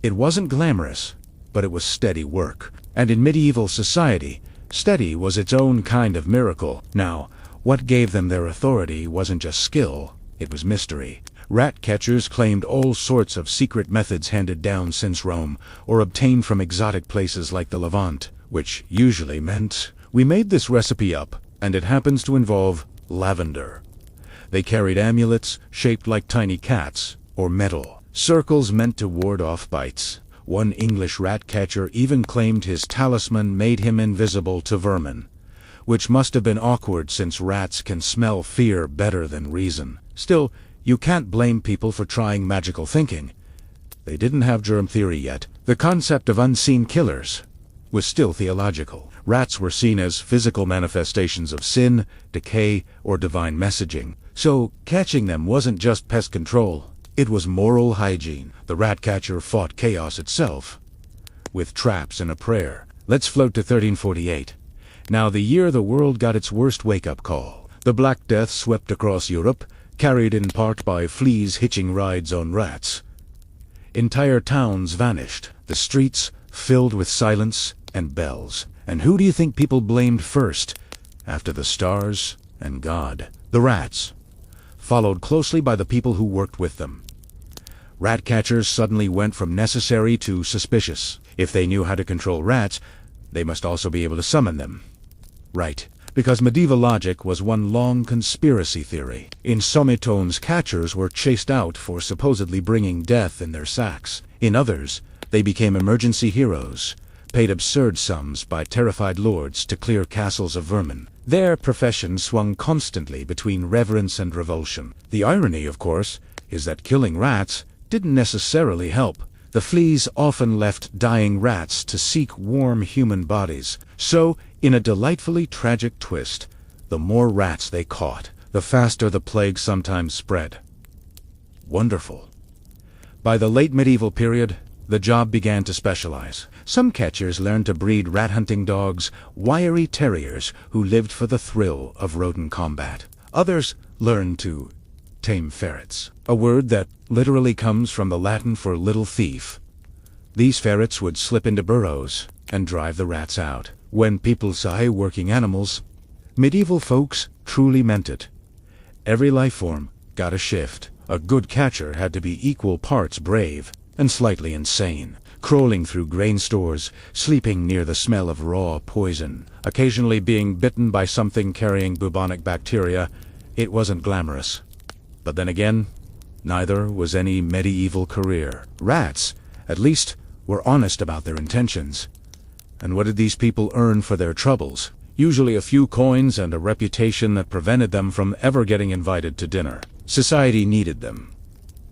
It wasn't glamorous, but it was steady work. And in medieval society, steady was its own kind of miracle. Now, what gave them their authority wasn't just skill, it was mystery. Rat catchers claimed all sorts of secret methods handed down since Rome, or obtained from exotic places like the Levant, which usually meant, we made this recipe up, and it happens to involve lavender. They carried amulets shaped like tiny cats, or metal. Circles meant to ward off bites. One English rat catcher even claimed his talisman made him invisible to vermin, which must have been awkward since rats can smell fear better than reason. Still, you can't blame people for trying magical thinking. They didn't have germ theory yet. The concept of unseen killers was still theological. Rats were seen as physical manifestations of sin, decay, or divine messaging. So, catching them wasn't just pest control. It was moral hygiene. The rat catcher fought chaos itself, with traps and a prayer. Let's float to 1348. Now the year the world got its worst wake-up call. The Black Death swept across Europe, carried in part by fleas hitching rides on rats. Entire towns vanished, the streets filled with silence and bells. And who do you think people blamed first, after the stars and God? The rats, followed closely by the people who worked with them. Rat catchers suddenly went from necessary to suspicious. If they knew how to control rats, they must also be able to summon them. Right, because medieval logic was one long conspiracy theory. In some tones, catchers were chased out for supposedly bringing death in their sacks. In others, they became emergency heroes, paid absurd sums by terrified lords to clear castles of vermin. Their profession swung constantly between reverence and revulsion. The irony, of course, is that killing rats didn't necessarily help. The fleas often left dying rats to seek warm human bodies. So, in a delightfully tragic twist, the more rats they caught, the faster the plague sometimes spread. wonderful. By the late medieval period, the job began to specialize. Some catchers learned to breed rat-hunting dogs, wiry terriers who lived for the thrill of rodent combat. Others learned to tame ferrets, a word that literally comes from the Latin for little thief. These ferrets would slip into burrows and drive the rats out. When people say working animals, medieval folks truly meant it. Every life form got a shift. A good catcher had to be equal parts brave and slightly insane, crawling through grain stores, sleeping near the smell of raw poison, occasionally being bitten by something carrying bubonic bacteria. It wasn't glamorous. But then again, neither was any medieval career. Rats, at least, were honest about their intentions. And what did these people earn for their troubles? Usually a few coins and a reputation that prevented them from ever getting invited to dinner. Society needed them,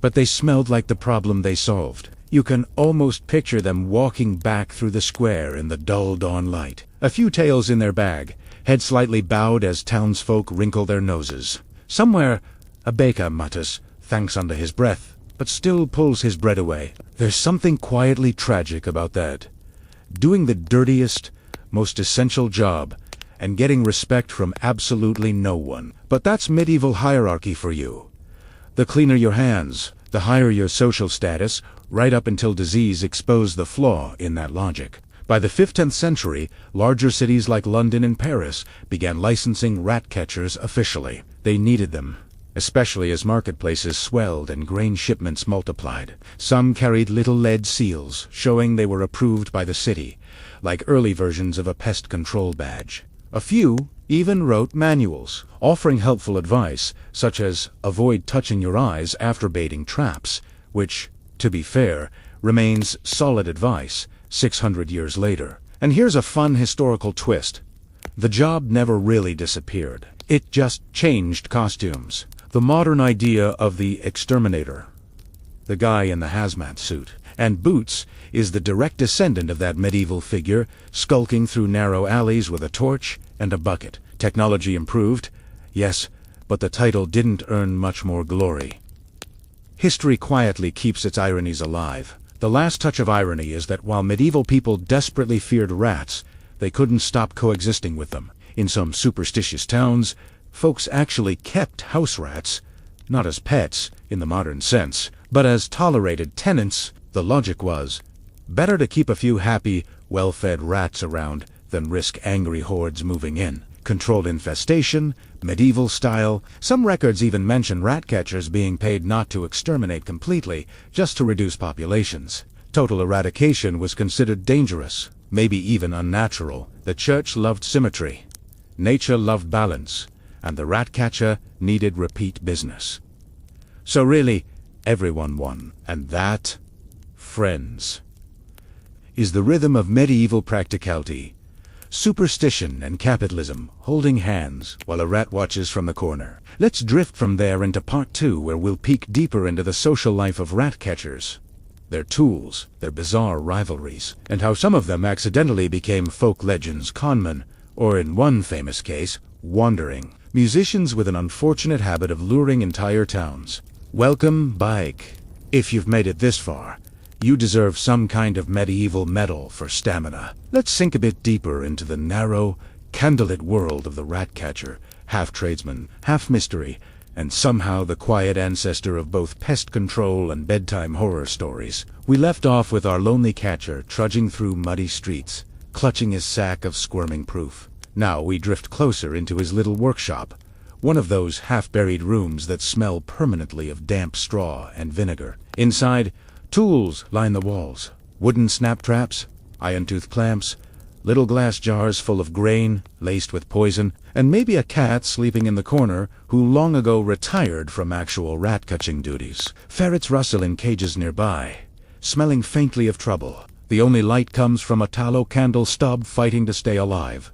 but they smelled like the problem they solved. You can almost picture them walking back through the square in the dull dawn light, a few tails in their bag, head slightly bowed as townsfolk wrinkle their noses. Somewhere, a baker mutters thanks under his breath, but still pulls his bread away. There's something quietly tragic about that. Doing the dirtiest, most essential job, and getting respect from absolutely no one. But that's medieval hierarchy for you. The cleaner your hands, the higher your social status, right up until disease exposed the flaw in that logic. By the 15th century, larger cities like London and Paris began licensing rat catchers officially. They needed them, especially as marketplaces swelled and grain shipments multiplied. Some carried little lead seals, showing they were approved by the city, like early versions of a pest control badge. A few even wrote manuals, offering helpful advice, such as avoid touching your eyes after baiting traps, which, to be fair, remains solid advice 600 years later. And here's a fun historical twist. The job never really disappeared. It just changed costumes. The modern idea of the exterminator, the guy in the hazmat suit, and boots, is the direct descendant of that medieval figure, skulking through narrow alleys with a torch and a bucket. Technology improved, yes, but the title didn't earn much more glory. History quietly keeps its ironies alive. The last touch of irony is that while medieval people desperately feared rats, they couldn't stop coexisting with them. In some superstitious towns, folks actually kept house rats, not as pets in the modern sense, but as tolerated tenants. The logic was, better to keep a few happy, well-fed rats around than risk angry hordes moving in. Controlled infestation, medieval style. Some records even mention rat catchers being paid not to exterminate completely, just to reduce populations. Total eradication was considered dangerous, maybe even unnatural. The church loved symmetry, nature loved balance, and the rat catcher needed repeat business. So really, everyone won. And that, friends, is the rhythm of medieval practicality. Superstition and capitalism holding hands while a rat watches from the corner. Let's drift from there into part 2, where we'll peek deeper into the social life of rat catchers, their tools, their bizarre rivalries, and how some of them accidentally became folk legends, conmen, or in one famous case, wandering musicians with an unfortunate habit of luring entire towns. Welcome, bike. If you've made it this far, you deserve some kind of medieval medal for stamina. Let's sink a bit deeper into the narrow, candlelit world of the rat catcher, half tradesman, half mystery, and somehow the quiet ancestor of both pest control and bedtime horror stories. We left off with our lonely catcher trudging through muddy streets, clutching his sack of squirming proof. Now we drift closer into his little workshop, one of those half-buried rooms that smell permanently of damp straw and vinegar. Inside, tools line the walls, wooden snap traps, iron-tooth clamps, little glass jars full of grain laced with poison, and maybe a cat sleeping in the corner who long ago retired from actual rat-catching duties. Ferrets rustle in cages nearby, smelling faintly of trouble. The only light comes from a tallow candle stub fighting to stay alive.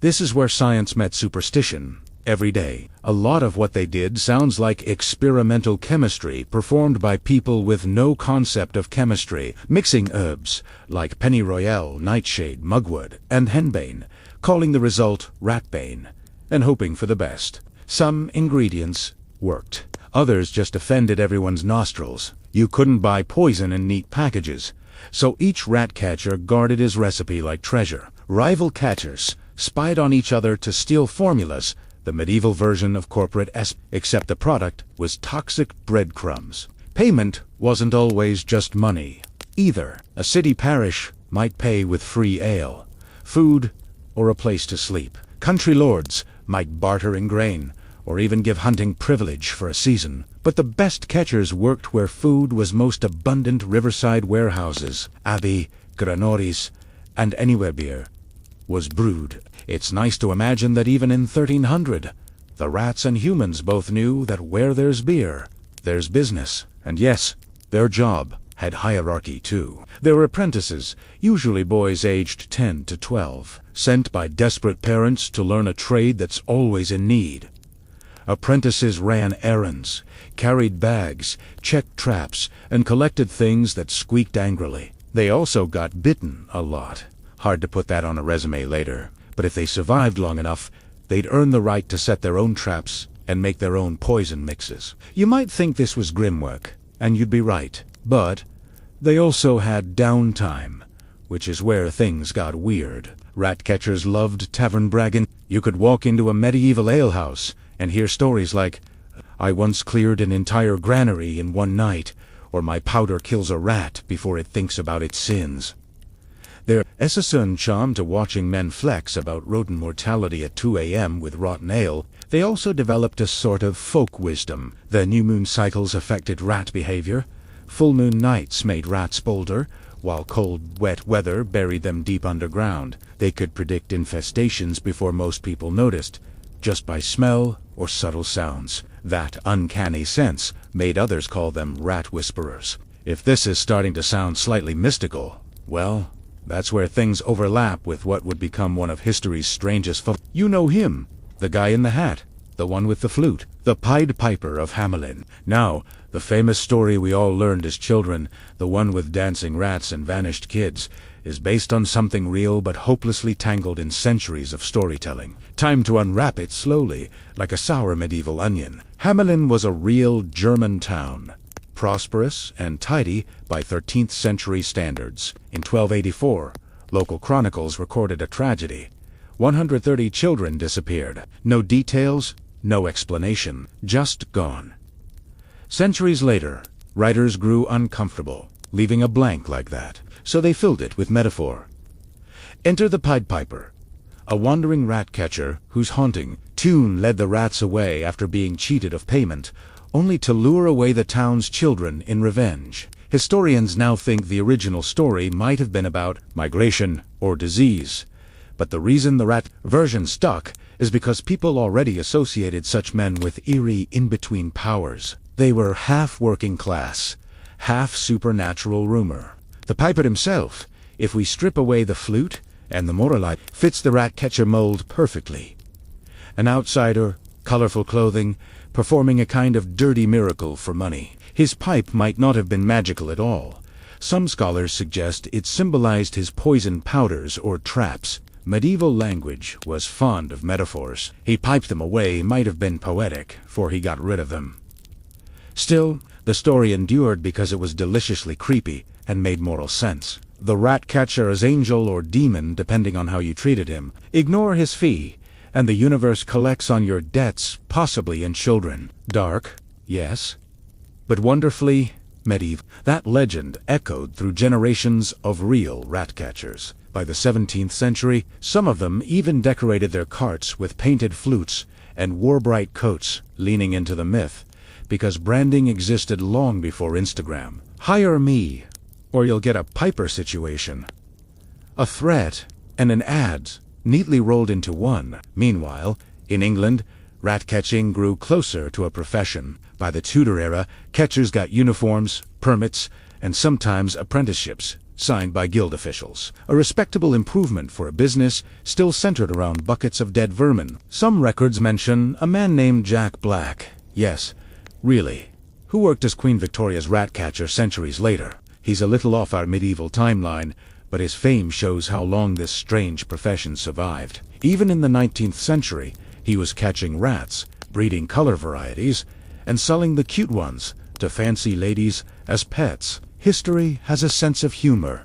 This is where science met superstition. Every day, a lot of what they did sounds like experimental chemistry performed by people with no concept of chemistry, mixing herbs like pennyroyal, nightshade, mugwort, and henbane, calling the result ratbane, and hoping for the best. Some ingredients worked. Others just offended everyone's nostrils. You couldn't buy poison in neat packages, so each rat catcher guarded his recipe like treasure. Rival catchers spied on each other to steal formulas, the medieval version of corporate except the product was toxic breadcrumbs. Payment wasn't always just money, either. A city parish might pay with free ale, food, or a place to sleep. Country lords might barter in grain, or even give hunting privilege for a season. But the best catchers worked where food was most abundant: riverside warehouses, abbey, granaries, and anywhere beer was brewed. It's nice to imagine that even in 1300, the rats and humans both knew that where there's beer, there's business. And yes, their job had hierarchy too. There were apprentices, usually boys aged 10 to 12, sent by desperate parents to learn a trade that's always in need. Apprentices ran errands, carried bags, checked traps, and collected things that squeaked angrily. They also got bitten a lot. Hard to put that on a resume later, but if they survived long enough, they'd earn the right to set their own traps and make their own poison mixes. You might think this was grim work, and you'd be right, but they also had downtime, which is where things got weird. Rat catchers loved tavern bragging. You could walk into a medieval alehouse and hear stories like, "I once cleared an entire granary in one night," or "My powder kills a rat before it thinks about its sins." There is a certain charm to watching men flex about rodent mortality at 2 a.m. with rotten ale. They also developed a sort of folk wisdom. The new moon cycles affected rat behavior. Full moon nights made rats bolder, while cold, wet weather buried them deep underground. They could predict infestations before most people noticed, just by smell or subtle sounds. That uncanny sense made others call them rat whisperers. If this is starting to sound slightly mystical, well, that's where things overlap with what would become one of history's strangest You know him, the guy in the hat, the one with the flute, the Pied Piper of Hamelin. Now, the famous story we all learned as children, the one with dancing rats and vanished kids, is based on something real but hopelessly tangled in centuries of storytelling. Time to unwrap it slowly, like a sour medieval onion. Hamelin was a real German town, prosperous and tidy by 13th century standards. In 1284, local chronicles recorded a tragedy. 130 children disappeared. No details, no explanation, just gone. Centuries later, writers grew uncomfortable, leaving a blank like that, so they filled it with metaphor. Enter the Pied Piper, a wandering rat catcher whose haunting tune led the rats away after being cheated of payment, only to lure away the town's children in revenge. Historians now think the original story might have been about migration or disease, but the reason the rat version stuck is because people already associated such men with eerie in-between powers. They were half working class, half supernatural rumor. The Piper himself, if we strip away the flute and the moralite, fits the rat catcher mold perfectly. An outsider, colorful clothing, performing a kind of dirty miracle for money. His pipe might not have been magical at all. Some scholars suggest it symbolized his poison powders or traps. Medieval language was fond of metaphors. He piped them away might have been poetic, for he got rid of them. Still, the story endured because it was deliciously creepy and made moral sense. The rat catcher as angel or demon, depending on how you treated him. Ignore his fee, and the universe collects on your debts, possibly in children. Dark, yes, but wonderfully medieval. That legend echoed through generations of real rat catchers. By the 17th century, some of them even decorated their carts with painted flutes and wore bright coats, leaning into the myth, because branding existed long before Instagram. Hire me, or you'll get a Piper situation. A threat and an ad neatly rolled into one. Meanwhile, in England, rat catching grew closer to a profession. By the Tudor era, catchers got uniforms, permits, and sometimes apprenticeships, signed by guild officials. A respectable improvement for a business still centered around buckets of dead vermin. Some records mention a man named Jack Black. Yes, really, who worked as Queen Victoria's rat catcher centuries later. He's a little off our medieval timeline, but his fame shows how long this strange profession survived. Even in the 19th century, he was catching rats, breeding color varieties, and selling the cute ones to fancy ladies as pets. History has a sense of humor.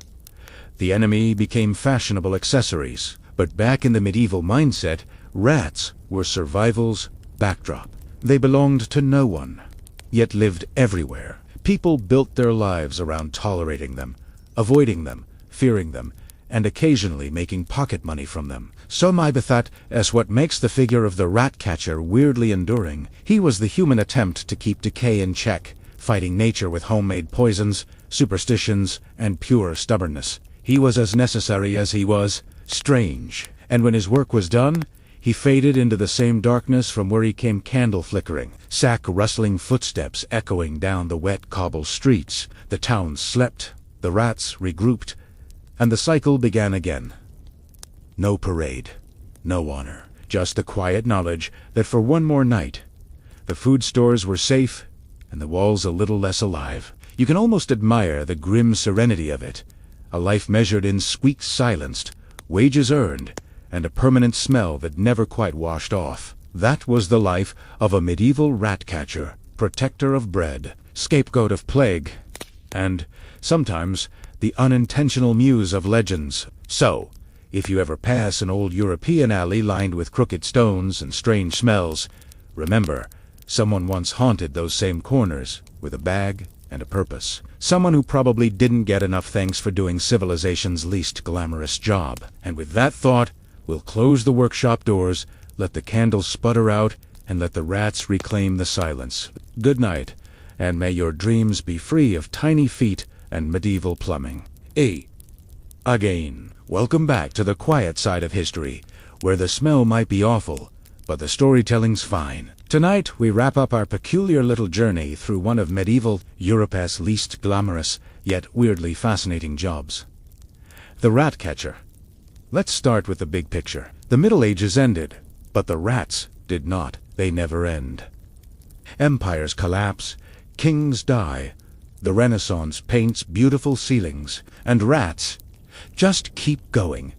The enemy became fashionable accessories, but back in the medieval mindset, rats were survival's backdrop. They belonged to no one, yet lived everywhere. People built their lives around tolerating them, avoiding them, fearing them, and occasionally making pocket money from them. So that is what makes the figure of the rat catcher weirdly enduring. He was the human attempt to keep decay in check, fighting nature with homemade poisons, superstitions, and pure stubbornness. He was as necessary as he was strange, and when his work was done, he faded into the same darkness from where he came, candle flickering, sack rustling footsteps echoing down the wet cobble streets. The town slept, the rats regrouped, and the cycle began again. No parade, no honor, just the quiet knowledge that for one more night, the food stores were safe and the walls a little less alive. You can almost admire the grim serenity of it, a life measured in squeaks silenced, wages earned, and a permanent smell that never quite washed off. That was the life of a medieval rat catcher, protector of bread, scapegoat of plague, and, sometimes, the unintentional muse of legends. So, if you ever pass an old European alley lined with crooked stones and strange smells, remember, someone once haunted those same corners with a bag and a purpose. Someone who probably didn't get enough thanks for doing civilization's least glamorous job. And with that thought, we'll close the workshop doors, let the candles sputter out, and let the rats reclaim the silence. Good night, and may your dreams be free of tiny feet and medieval plumbing. Again, welcome back to the quiet side of history, where the smell might be awful, but the storytelling's fine. Tonight, we wrap up our peculiar little journey through one of medieval Europe's least glamorous, yet weirdly fascinating jobs. The rat catcher. Let's start with the big picture. The Middle Ages ended, but the rats did not. They never end. Empires collapse, kings die, the Renaissance paints beautiful ceilings, and rats just keep going,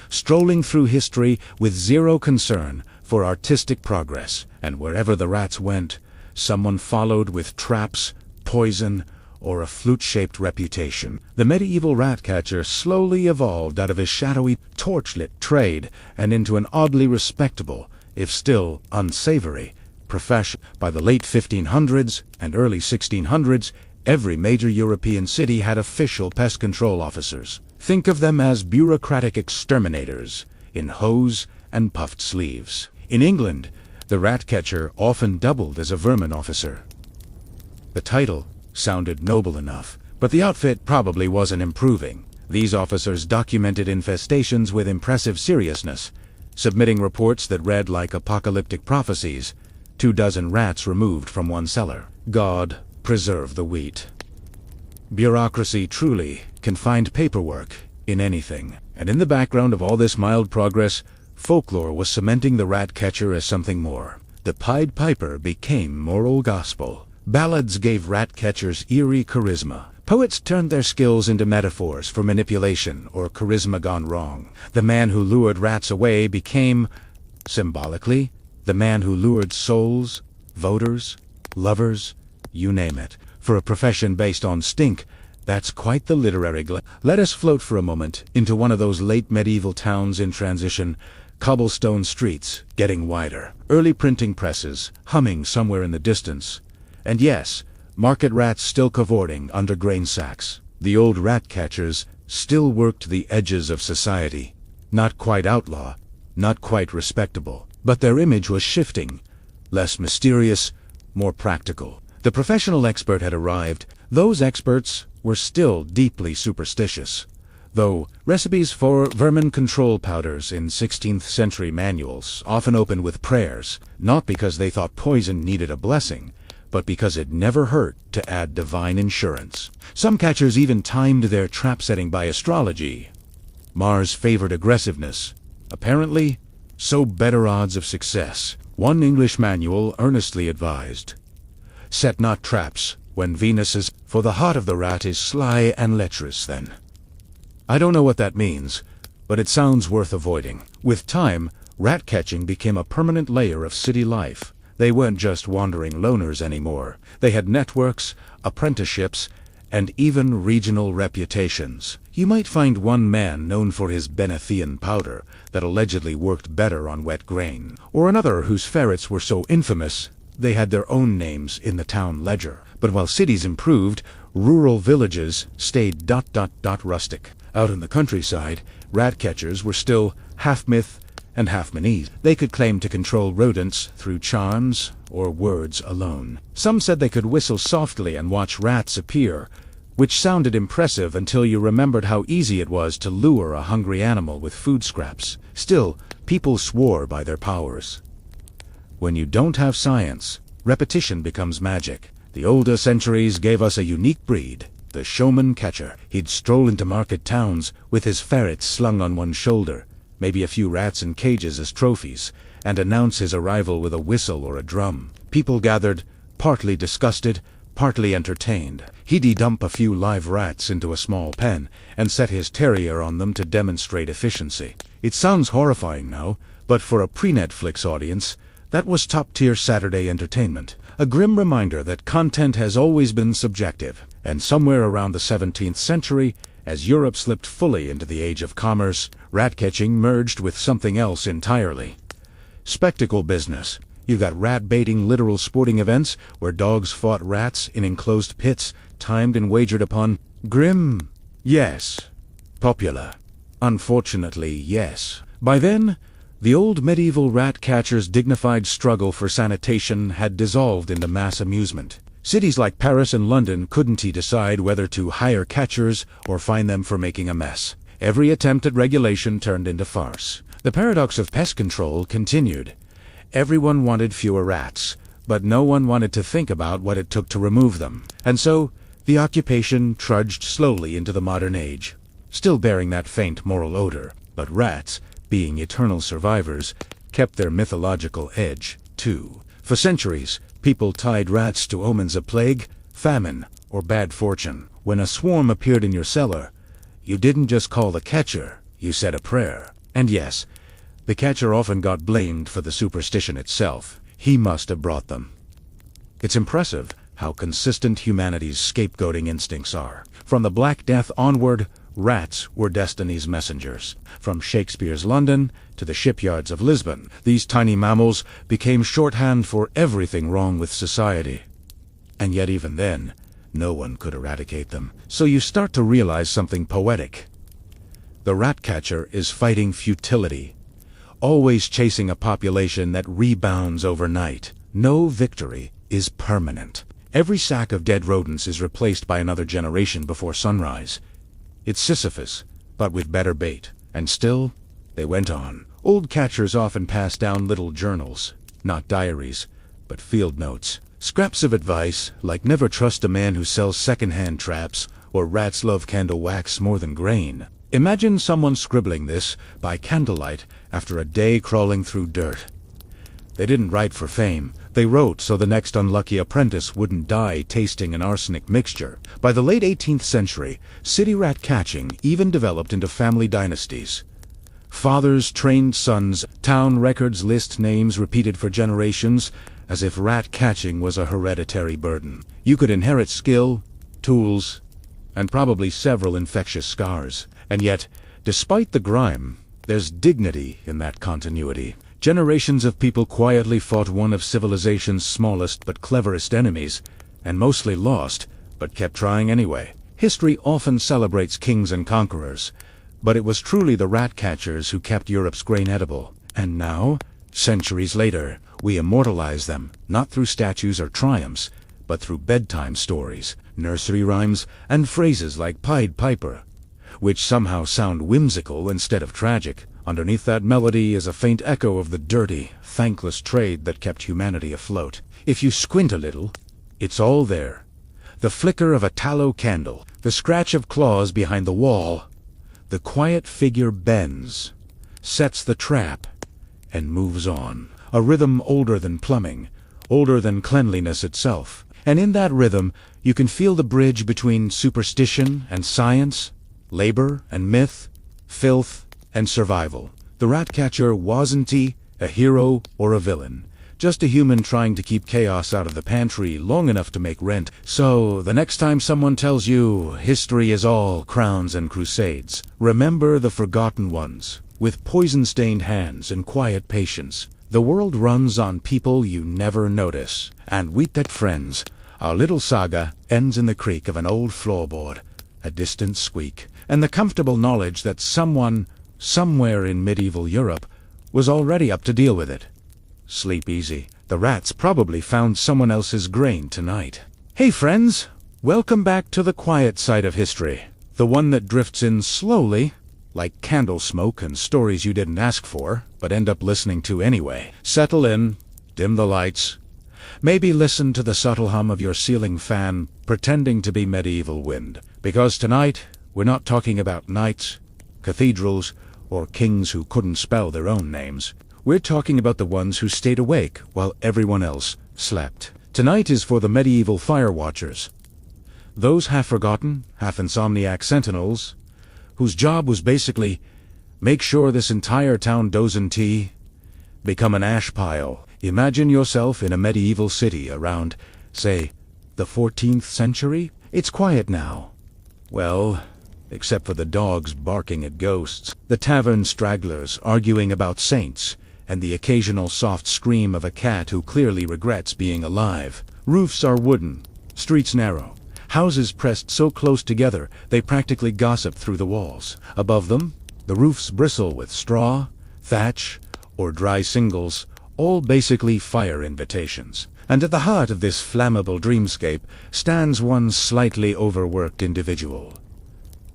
strolling through history with zero concern for artistic progress. And wherever the rats went, someone followed with traps, poison, or a flute-shaped reputation. The medieval rat catcher slowly evolved out of his shadowy, torchlit trade and into an oddly respectable, if still unsavory, profession. By the late 1500s and early 1600s, every major European city had official pest control officers. Think of them as bureaucratic exterminators, in hose and puffed sleeves. In England, the rat catcher often doubled as a vermin officer. The title sounded noble enough, but the outfit probably wasn't improving. These officers documented infestations with impressive seriousness, submitting reports that read like apocalyptic prophecies, 24 rats removed from one cellar. God preserve the wheat. Bureaucracy truly can find paperwork in anything. And in the background of all this mild progress, folklore was cementing the rat catcher as something more. The Pied Piper became moral gospel. Ballads gave rat catchers eerie charisma. Poets turned their skills into metaphors for manipulation or charisma gone wrong. The man who lured rats away became, symbolically, the man who lured souls, voters, lovers, you name it. For a profession based on stink, that's quite the literary Let us float for a moment into one of those late medieval towns in transition, cobblestone streets getting wider, early printing presses humming somewhere in the distance, and yes, market rats still cavorting under grain sacks. The old rat catchers still worked the edges of society. Not quite outlaw, not quite respectable, but their image was shifting, less mysterious, more practical. The professional expert had arrived. Those experts were still deeply superstitious, though recipes for vermin control powders in 16th century manuals often opened with prayers, not because they thought poison needed a blessing, but because it never hurt to add divine insurance. Some catchers even timed their trap setting by astrology. Mars favored aggressiveness. Apparently, so better odds of success. One English manual earnestly advised, "Set not traps when Venus is, for the heart of the rat is sly and lecherous then." I don't know what that means, but it sounds worth avoiding. With time, rat catching became a permanent layer of city life. They weren't just wandering loners anymore. They had networks, apprenticeships, and even regional reputations. You might find one man known for his Benethian powder that allegedly worked better on wet grain, or another whose ferrets were so infamous they had their own names in the town ledger. But while cities improved, rural villages stayed rustic. Out in the countryside, rat catchers were still half myth and half Manese. They could claim to control rodents through charms or words alone. Some said they could whistle softly and watch rats appear, which sounded impressive until you remembered how easy it was to lure a hungry animal with food scraps. Still, people swore by their powers. When you don't have science, repetition becomes magic. The older centuries gave us a unique breed, the showman catcher. He'd stroll into market towns with his ferrets slung on one shoulder, maybe a few rats in cages as trophies, and announce his arrival with a whistle or a drum. People gathered, partly disgusted, partly entertained. He'd dump a few live rats into a small pen and set his terrier on them to demonstrate efficiency. It sounds horrifying now, but for a pre-Netflix audience, that was top-tier Saturday entertainment. A grim reminder that content has always been subjective, and somewhere around the 17th century, as Europe slipped fully into the age of commerce, rat-catching merged with something else entirely. Spectacle business. You got rat-baiting literal sporting events where dogs fought rats in enclosed pits, timed and wagered upon. Grim? Yes. Popular? Unfortunately, yes. By then, the old medieval rat catcher's dignified struggle for sanitation had dissolved into mass amusement. Cities like Paris and London couldn't decide whether to hire catchers or fine them for making a mess. Every attempt at regulation turned into farce. The paradox of pest control continued. Everyone wanted fewer rats, but no one wanted to think about what it took to remove them. And so, the occupation trudged slowly into the modern age, still bearing that faint moral odor. But rats, being eternal survivors, kept their mythological edge, too. For centuries, people tied rats to omens of plague, famine, or bad fortune. When a swarm appeared in your cellar, you didn't just call the catcher, you said a prayer. And yes, the catcher often got blamed for the superstition itself. He must have brought them. It's impressive how consistent humanity's scapegoating instincts are. From the Black Death onward, rats were destiny's messengers. From Shakespeare's London to the shipyards of Lisbon, these tiny mammals became shorthand for everything wrong with society. And yet even then, no one could eradicate them. So you start to realize something poetic. The rat catcher is fighting futility, always chasing a population that rebounds overnight. No victory is permanent. Every sack of dead rodents is replaced by another generation before sunrise. It's Sisyphus, but with better bait. And still, they went on. Old catchers often passed down little journals, not diaries, but field notes. Scraps of advice, like never trust a man who sells second-hand traps, or rats love candle wax more than grain. Imagine someone scribbling this by candlelight after a day crawling through dirt. They didn't write for fame. They wrote so the next unlucky apprentice wouldn't die tasting an arsenic mixture. By the late 18th century, city rat catching even developed into family dynasties. Fathers trained sons, town records list names repeated for generations, as if rat catching was a hereditary burden. You could inherit skill, tools, and probably several infectious scars. And yet, despite the grime, there's dignity in that continuity. Generations of people quietly fought one of civilization's smallest but cleverest enemies, and mostly lost, but kept trying anyway. History often celebrates kings and conquerors, but it was truly the rat catchers who kept Europe's grain edible. And now, centuries later, we immortalize them, not through statues or triumphs, but through bedtime stories, nursery rhymes, and phrases like Pied Piper, which somehow sound whimsical instead of tragic. Underneath that melody is a faint echo of the dirty, thankless trade that kept humanity afloat. If you squint a little, it's all there. The flicker of a tallow candle, the scratch of claws behind the wall. The quiet figure bends, sets the trap, and moves on. A rhythm older than plumbing, older than cleanliness itself. And in that rhythm, you can feel the bridge between superstition and science, labor and myth, filth and survival. The rat catcher wasn't he a hero or a villain, Just a human trying to keep chaos out of the pantry long enough to make rent. So, the next time someone tells you history is all crowns and crusades, remember the forgotten ones. With poison-stained hands and quiet patience, the world runs on people you never notice. And with that, friends, our little saga ends in the creak of an old floorboard, a distant squeak, and the comfortable knowledge that someone, somewhere in medieval Europe, was already up to deal with it. Sleep easy. The rats probably found someone else's grain tonight. Hey friends, welcome back to the quiet side of history. The one that drifts in slowly, like candle smoke and stories you didn't ask for, but end up listening to anyway. Settle in, dim the lights, maybe listen to the subtle hum of your ceiling fan pretending to be medieval wind. Because tonight, we're not talking about knights, cathedrals, or kings who couldn't spell their own names. We're talking about the ones who stayed awake while everyone else slept. Tonight is for the medieval firewatchers. Those half-forgotten, half-insomniac sentinels, whose job was basically make sure this entire town doesn't become an ash pile. Imagine yourself in a medieval city around, say, the 14th century. It's quiet now. Well, except for the dogs barking at ghosts, the tavern stragglers arguing about saints, and the occasional soft scream of a cat who clearly regrets being alive. Roofs are wooden, streets narrow, houses pressed so close together they practically gossip through the walls. Above them, the roofs bristle with straw, thatch, or dry shingles, all basically fire invitations. And at the heart of this flammable dreamscape stands one slightly overworked individual.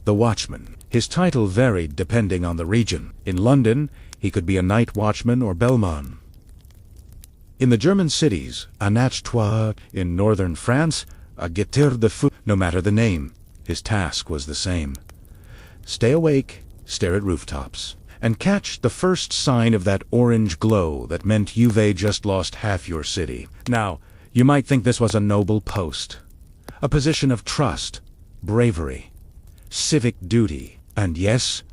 The watchman. His title varied depending on the region. In London, he could be a night watchman or bellman. In the German cities, a nachtois. In northern France, a guetteur de feu. No matter the name, his task was the same. Stay awake, stare at rooftops, and catch the first sign of that orange glow that meant you've just lost half your city. Now, you might think this was a noble post, a position of trust, bravery, civic duty, and yes,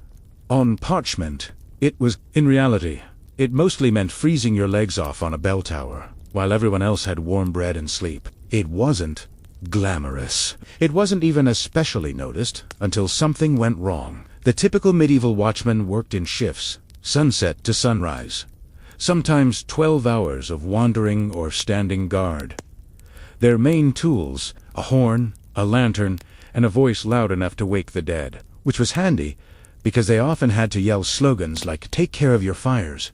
on parchment, it was. In reality, it mostly meant freezing your legs off on a bell tower, while everyone else had warm bread and sleep. It wasn't glamorous. It wasn't even especially noticed until something went wrong. The typical medieval watchman worked in shifts, sunset to sunrise, sometimes 12 hours of wandering or standing guard. Their main tools, a horn, a lantern, and a voice loud enough to wake the dead, which was handy because they often had to yell slogans like "take care of your fires"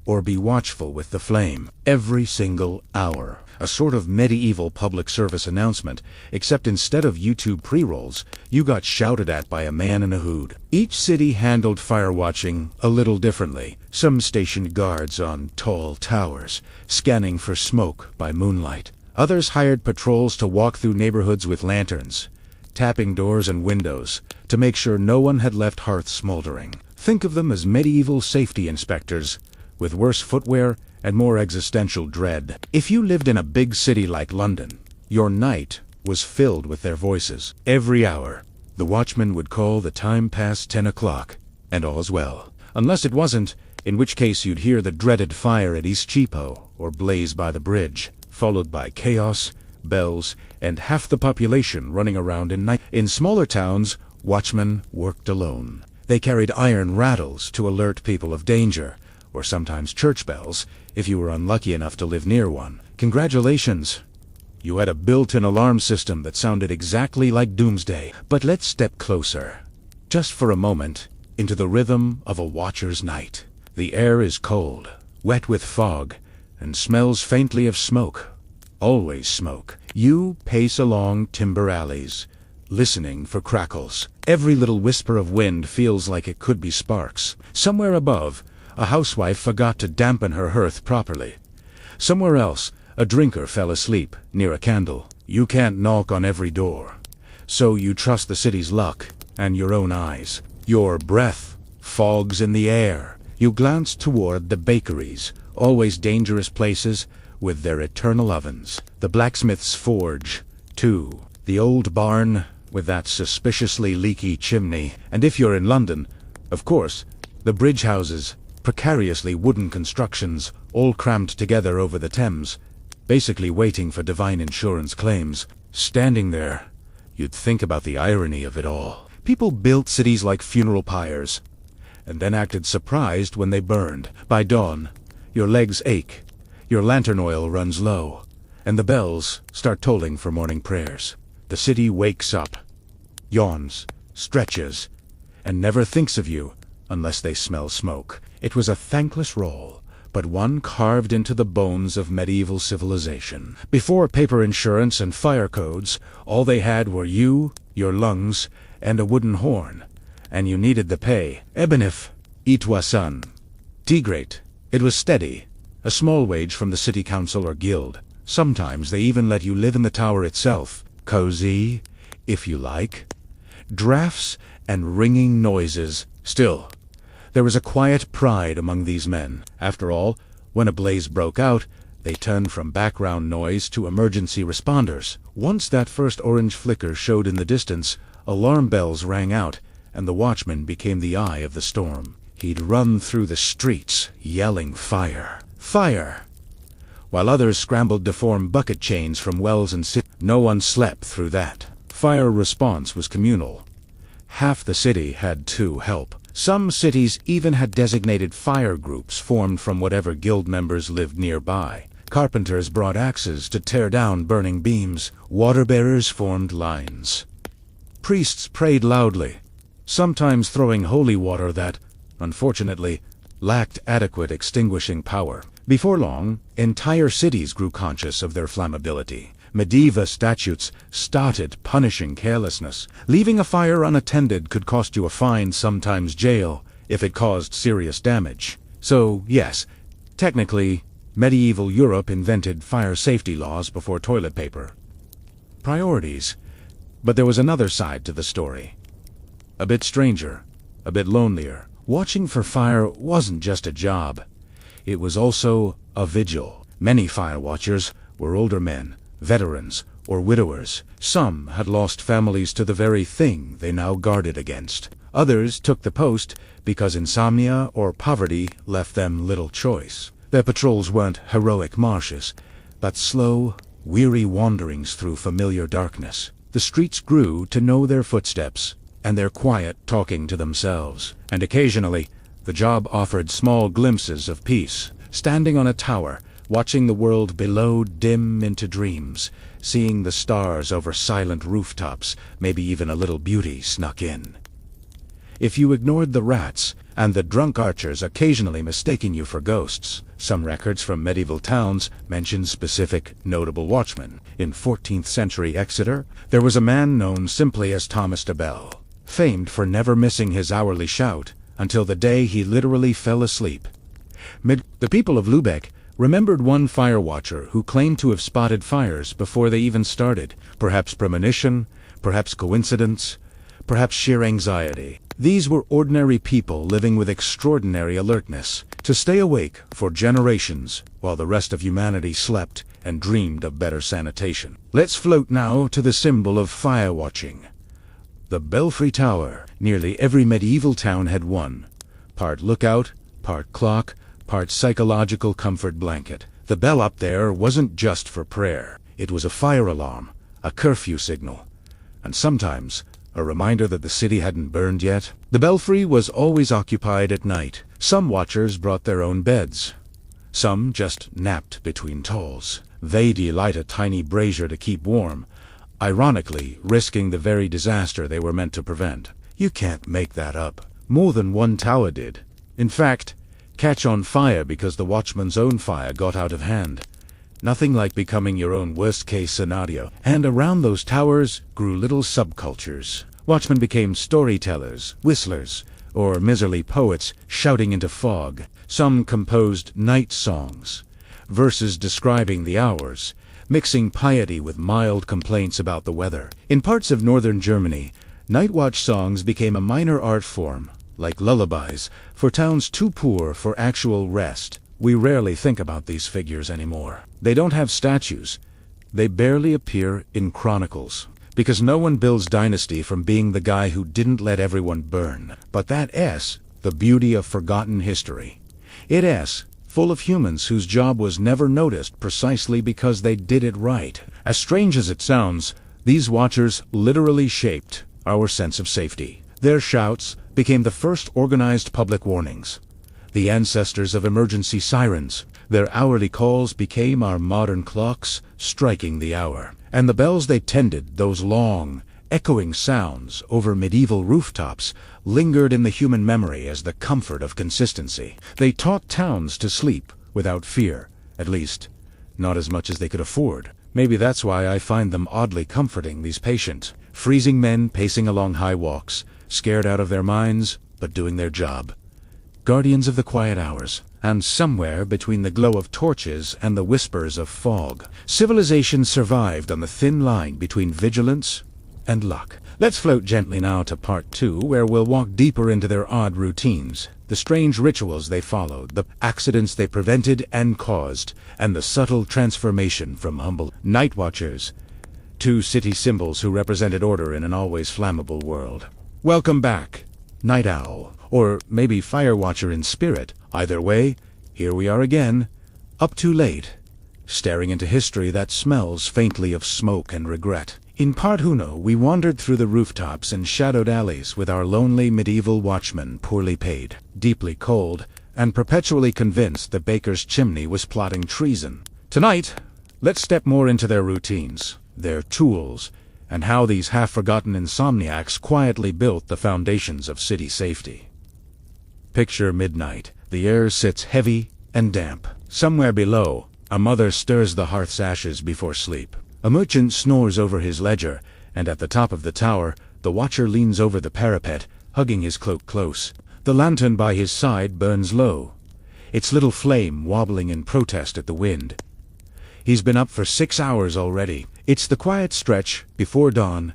or "be watchful with the flame" every single hour. A sort of medieval public service announcement, except instead of YouTube pre-rolls, you got shouted at by a man in a hood. Each city handled fire watching a little differently. Some stationed guards on tall towers, scanning for smoke by moonlight. Others hired patrols to walk through neighborhoods with lanterns, tapping doors and windows to make sure no one had left hearths smoldering. Think of them as medieval safety inspectors, with worse footwear and more existential dread. If you lived in a big city like London, your night was filled with their voices. Every hour, the watchman would call the time past 10 o'clock, and all's well. Unless it wasn't, in which case you'd hear the dreaded fire at East Cheapo or blaze by the bridge, followed by chaos, bells, and half the population running around in night. In smaller towns, watchmen worked alone. They carried iron rattles to alert people of danger, or sometimes church bells, if you were unlucky enough to live near one. Congratulations! You had a built-in alarm system that sounded exactly like Doomsday. But let's step closer, just for a moment, into the rhythm of a watcher's night. The air is cold, wet with fog, and smells faintly of smoke. Always smoke. You pace along timber alleys, listening for crackles. Every little whisper of wind feels like it could be sparks. Somewhere above, a housewife forgot to dampen her hearth properly. Somewhere else, a drinker fell asleep near a candle. You can't knock on every door, so you trust the city's luck and your own eyes. Your breath fogs in the air. You glance toward the bakeries, always dangerous places with their eternal ovens. The blacksmith's forge, too. The old barn with that suspiciously leaky chimney. And if you're in London, of course, the bridge houses, precariously wooden constructions, all crammed together over the Thames, basically waiting for divine insurance claims. Standing there, you'd think about the irony of it all. People built cities like funeral pyres, and then acted surprised when they burned. By dawn, your legs ache, your lantern oil runs low, and the bells start tolling for morning prayers. The city wakes up, yawns, stretches, and never thinks of you unless they smell smoke. It was a thankless role, but one carved into the bones of medieval civilization. Before paper insurance and fire codes, all they had were you, your lungs, and a wooden horn. And you needed the pay. Ebonif, Itwasan. Tigrate. It was steady, a small wage from the city council or guild. Sometimes they even let you live in the tower itself. Cozy, if you like. Drafts and ringing noises. Still, there was a quiet pride among these men. After all, when a blaze broke out, they turned from background noise to emergency responders. Once that first orange flicker showed in the distance, alarm bells rang out, and the watchman became the eye of the storm. He'd run through the streets, yelling fire, fire, while others scrambled to form bucket chains from wells and no one slept through that. Fire response was communal. Half the city had to help. Some cities even had designated fire groups formed from whatever guild members lived nearby. Carpenters brought axes to tear down burning beams. Water-bearers formed lines. Priests prayed loudly, sometimes throwing holy water that, unfortunately, lacked adequate extinguishing power. Before long, entire cities grew conscious of their flammability. Medieval statutes started punishing carelessness. Leaving a fire unattended could cost you a fine, sometimes jail, if it caused serious damage. So, yes, technically, medieval Europe invented fire safety laws before toilet paper. Priorities. But there was another side to the story. A bit stranger, a bit lonelier. Watching for fire wasn't just a job. It was also a vigil. Many firewatchers were older men, veterans, or widowers. Some had lost families to the very thing they now guarded against. Others took the post because insomnia or poverty left them little choice. Their patrols weren't heroic marches, but slow, weary wanderings through familiar darkness. The streets grew to know their footsteps, and their quiet talking to themselves. And occasionally, the job offered small glimpses of peace. Standing on a tower, watching the world below dim into dreams, seeing the stars over silent rooftops, maybe even a little beauty snuck in. If you ignored the rats, and the drunk archers occasionally mistaking you for ghosts. Some records from medieval towns mention specific, notable watchmen. In 14th century Exeter, there was a man known simply as Thomas de Bell, famed for never missing his hourly shout, until the day he literally fell asleep. The people of Lübeck remembered one fire watcher who claimed to have spotted fires before they even started. Perhaps premonition, perhaps coincidence, perhaps sheer anxiety. These were ordinary people living with extraordinary alertness, to stay awake for generations while the rest of humanity slept and dreamed of better sanitation. Let's float now to the symbol of fire watching. The Belfry Tower. Nearly every medieval town had one. Part lookout, part clock, part psychological comfort blanket. The bell up there wasn't just for prayer. It was a fire alarm, a curfew signal, and sometimes a reminder that the city hadn't burned yet. The belfry was always occupied at night. Some watchers brought their own beds. Some just napped between tolls. They'd light a tiny brazier to keep warm, ironically risking the very disaster they were meant to prevent. You can't make that up. More than one tower did. In fact, catch on fire because the watchman's own fire got out of hand. Nothing like becoming your own worst-case scenario. And around those towers grew little subcultures. Watchmen became storytellers, whistlers, or miserly poets shouting into fog. Some composed night songs, verses describing the hours, mixing piety with mild complaints about the weather. In parts of northern Germany, night watch songs became a minor art form, like lullabies, for towns too poor for actual rest. We rarely think about these figures anymore. They don't have statues. They barely appear in chronicles, because no one builds dynasty from being the guy who didn't let everyone burn. But that S, the beauty of forgotten history. It S, full of humans whose job was never noticed precisely because they did it right. As strange as it sounds, these watchers literally shaped our sense of safety. Their shouts became the first organized public warnings, the ancestors of emergency sirens. Their hourly calls became our modern clocks striking the hour. And the bells they tended, those long, echoing sounds over medieval rooftops, lingered in the human memory as the comfort of consistency. They taught towns to sleep without fear, at least, not as much as they could afford. Maybe that's why I find them oddly comforting, these patient, freezing men pacing along high walks, scared out of their minds, but doing their job. Guardians of the quiet hours. And somewhere between the glow of torches and the whispers of fog, civilization survived on the thin line between vigilance and luck. Let's float gently now to part 2, where we'll walk deeper into their odd routines, the strange rituals they followed, the accidents they prevented and caused, and the subtle transformation from humble night watchers to city symbols who represented order in an always flammable world. Welcome back, Night Owl, or maybe Firewatcher in spirit. Either way, here we are again, up too late, staring into history that smells faintly of smoke and regret. In Part Uno, we wandered through the rooftops and shadowed alleys with our lonely medieval watchman, poorly paid, deeply cold, and perpetually convinced the baker's chimney was plotting treason. Tonight, let's step more into their routines, their tools, and how these half-forgotten insomniacs quietly built the foundations of city safety. Picture midnight. The air sits heavy and damp. Somewhere below, a mother stirs the hearth's ashes before sleep. A merchant snores over his ledger, and at the top of the tower, the watcher leans over the parapet, hugging his cloak close. The lantern by his side burns low, its little flame wobbling in protest at the wind. He's been up for 6 hours already. It's the quiet stretch before dawn,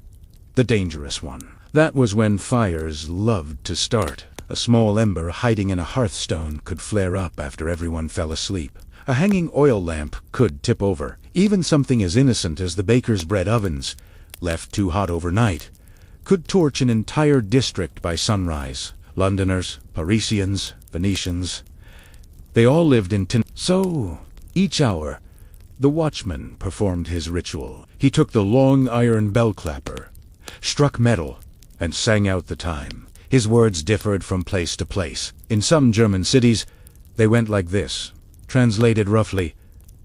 the dangerous one. That was when fires loved to start. A small ember hiding in a hearthstone could flare up after everyone fell asleep. A hanging oil lamp could tip over. Even something as innocent as the baker's bread ovens, left too hot overnight, could torch an entire district by sunrise. Londoners, Parisians, Venetians, they all lived in tin. So, each hour, the watchman performed his ritual. He took the long iron bell clapper, struck metal, and sang out the time. His words differed from place to place. In some German cities, they went like this, translated roughly,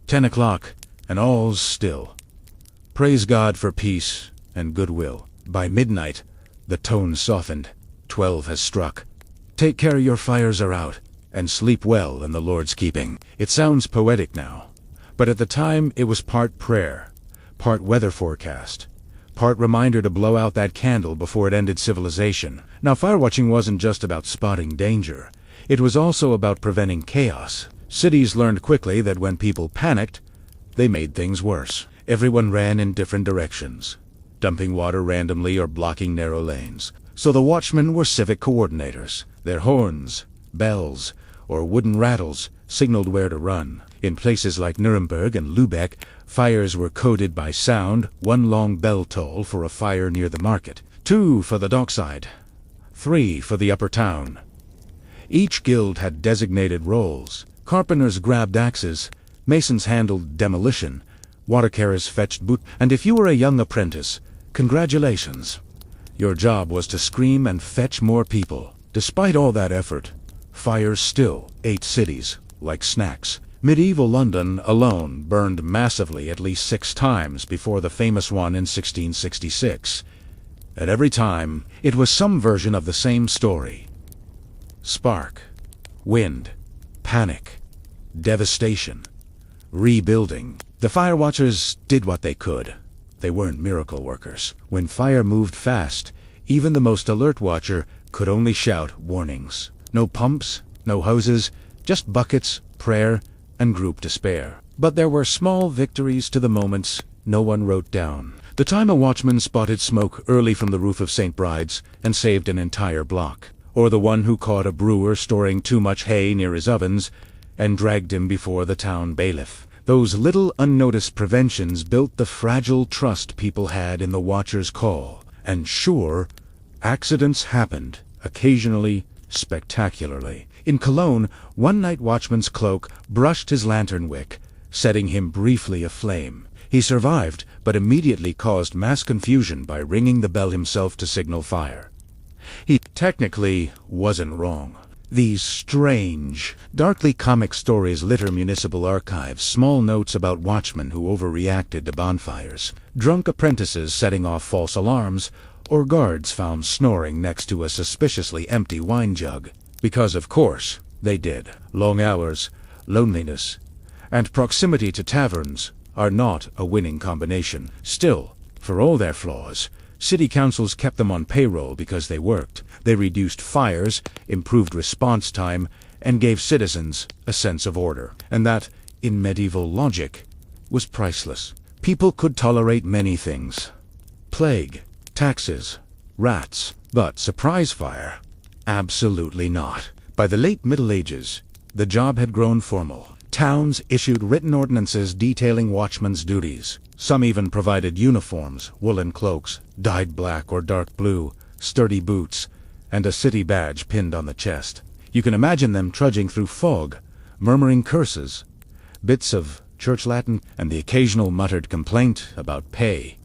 10 o'clock, and all's still. Praise God for peace and goodwill. By midnight, the tone softened. 12 has struck. Take care your fires are out, and sleep well in the Lord's keeping. It sounds poetic now, but at the time it was part prayer, part weather forecast, part reminder to blow out that candle before it ended civilization. Now, firewatching wasn't just about spotting danger. It was also about preventing chaos. Cities learned quickly that when people panicked, they made things worse. Everyone ran in different directions, dumping water randomly or blocking narrow lanes. So the watchmen were civic coordinators. Their horns, bells, or wooden rattles signaled where to run. In places like Nuremberg and Lübeck, fires were coded by sound, 1 long bell toll for a fire near the market, 2 for the dockside, 3 for the upper town. Each guild had designated roles. Carpenters grabbed axes, masons handled demolition, water carriers fetched boot, and if you were a young apprentice, congratulations. Your job was to scream and fetch more people. Despite all that effort, fires still ate cities like snacks. Medieval London alone burned massively at least 6 times before the famous one in 1666. At every time, it was some version of the same story. Spark, wind, panic, devastation, rebuilding. The firewatchers did what they could. They weren't miracle workers. When fire moved fast, even the most alert watcher could only shout warnings. No pumps, no hoses, just buckets, prayer, and group despair. But there were small victories to the moments no one wrote down. The time a watchman spotted smoke early from the roof of St. Bride's and saved an entire block. Or the one who caught a brewer storing too much hay near his ovens and dragged him before the town bailiff. Those little unnoticed preventions built the fragile trust people had in the watcher's call. And sure, accidents happened, occasionally, spectacularly. In Cologne, one night watchman's cloak brushed his lantern wick, setting him briefly aflame. He survived, but immediately caused mass confusion by ringing the bell himself to signal fire. He technically wasn't wrong. These strange, darkly comic stories litter municipal archives, small notes about watchmen who overreacted to bonfires, drunk apprentices setting off false alarms, or guards found snoring next to a suspiciously empty wine jug. Because, of course, they did. Long hours, loneliness, and proximity to taverns are not a winning combination. Still, for all their flaws, city councils kept them on payroll because they worked. They reduced fires, improved response time, and gave citizens a sense of order. And that, in medieval logic, was priceless. People could tolerate many things. Plague, taxes, rats, but surprise fire? Absolutely not. By the late Middle Ages, the job had grown formal. Towns issued written ordinances detailing watchmen's duties. Some even provided uniforms, woolen cloaks, dyed black or dark blue, sturdy boots, and a city badge pinned on the chest. You can imagine them trudging through fog, murmuring curses, bits of church Latin, and the occasional muttered complaint about pay.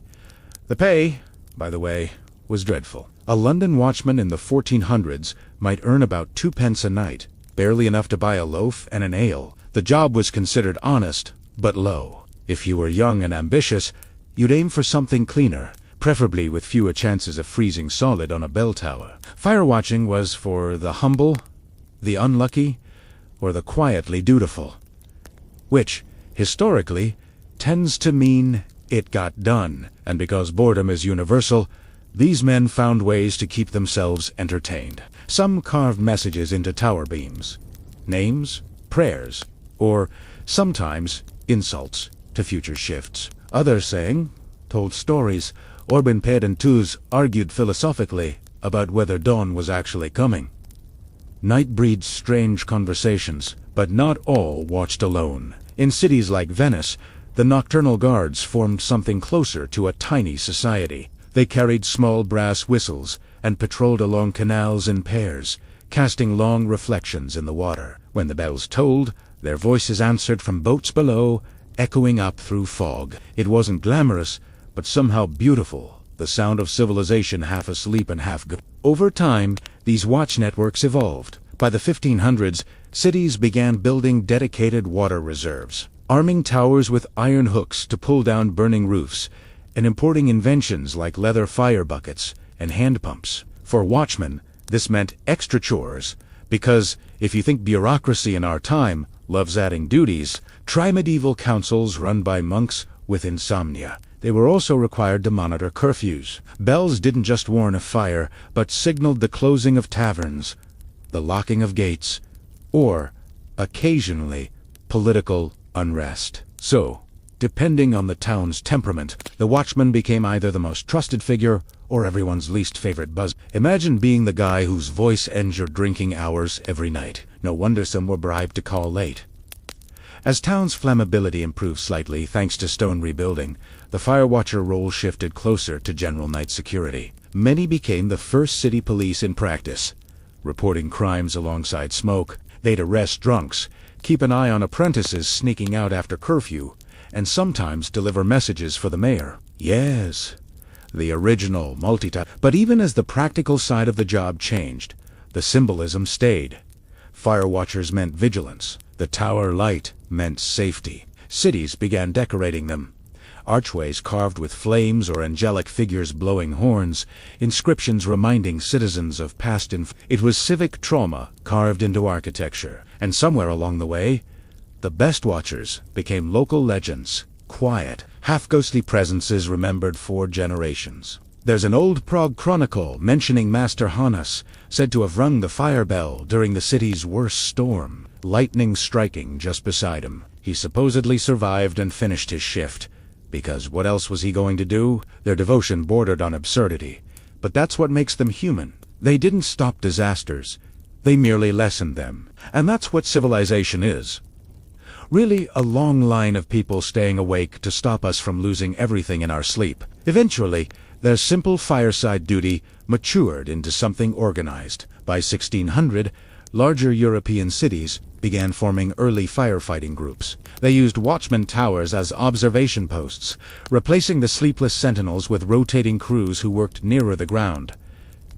The pay, by the way, was dreadful. A London watchman in the 1400s might earn about 2 pence a night, barely enough to buy a loaf and an ale. The job was considered honest, but low. If you were young and ambitious, you'd aim for something cleaner, preferably with fewer chances of freezing solid on a bell tower. Firewatching was for the humble, the unlucky, or the quietly dutiful, which, historically, tends to mean it got done, and because boredom is universal, these men found ways to keep themselves entertained. Some carved messages into tower beams, names, prayers, or sometimes insults to future shifts. Others told stories, or when pedantous argued philosophically about whether dawn was actually coming. Night breeds strange conversations, but not all watched alone. In cities like Venice, the nocturnal guards formed something closer to a tiny society. They carried small brass whistles and patrolled along canals in pairs, casting long reflections in the water. When the bells tolled, their voices answered from boats below, echoing up through fog. It wasn't glamorous, but somehow beautiful, the sound of civilization half asleep and half good. Over time, these watch networks evolved. By the 1500s, cities began building dedicated water reserves, arming towers with iron hooks to pull down burning roofs, and importing inventions like leather fire buckets and hand pumps. For watchmen, this meant extra chores, because if you think bureaucracy in our time loves adding duties, try medieval councils run by monks with insomnia. They were also required to monitor curfews. Bells didn't just warn of fire, but signaled the closing of taverns, the locking of gates, or, occasionally, political unrest. So, depending on the town's temperament, the watchman became either the most trusted figure or everyone's least favorite buzz. Imagine being the guy whose voice ends your drinking hours every night. No wonder some were bribed to call late. As town's flammability improved slightly thanks to stone rebuilding, the firewatcher role shifted closer to general night security. Many became the first city police in practice, reporting crimes alongside smoke. They'd arrest drunks, keep an eye on apprentices sneaking out after curfew, and sometimes deliver messages for the mayor. Yes, the original multitask. But even as the practical side of the job changed, the symbolism stayed. Firewatchers meant vigilance. The tower light meant safety. Cities began decorating them. Archways carved with flames or angelic figures blowing horns, inscriptions reminding citizens of past It was civic trauma carved into architecture. And somewhere along the way, the best watchers became local legends, quiet, half-ghostly presences remembered for generations. There's an old Prague chronicle mentioning Master Hannes, said to have rung the fire bell during the city's worst storm, lightning striking just beside him. He supposedly survived and finished his shift, because what else was he going to do? Their devotion bordered on absurdity. But that's what makes them human. They didn't stop disasters. They merely lessened them. And that's what civilization is. Really a long line of people staying awake to stop us from losing everything in our sleep. Eventually, their simple fireside duty matured into something organized. By 1600, larger European cities began forming early firefighting groups. They used watchman towers as observation posts, replacing the sleepless sentinels with rotating crews who worked nearer the ground.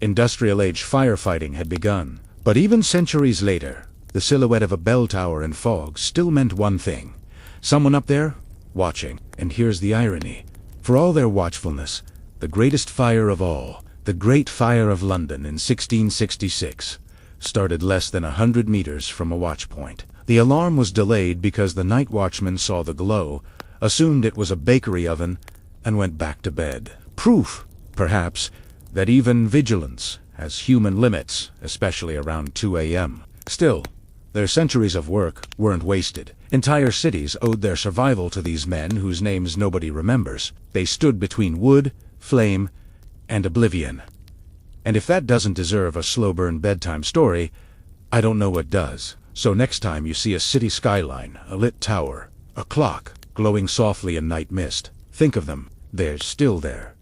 Industrial-age firefighting had begun. But even centuries later, the silhouette of a bell tower in fog still meant one thing. Someone up there, watching. And here's the irony. For all their watchfulness, the greatest fire of all, the Great Fire of London in 1666, started less than 100 meters from a watch point. The alarm was delayed because the night watchman saw the glow, assumed it was a bakery oven, and went back to bed. Proof, perhaps, that even vigilance has human limits, especially around 2 a.m. Still, their centuries of work weren't wasted. Entire cities owed their survival to these men whose names nobody remembers. They stood between wood, flame, and oblivion. And if that doesn't deserve a slow-burn bedtime story, I don't know what does. So next time you see a city skyline, a lit tower, a clock glowing softly in night mist, think of them. They're still there.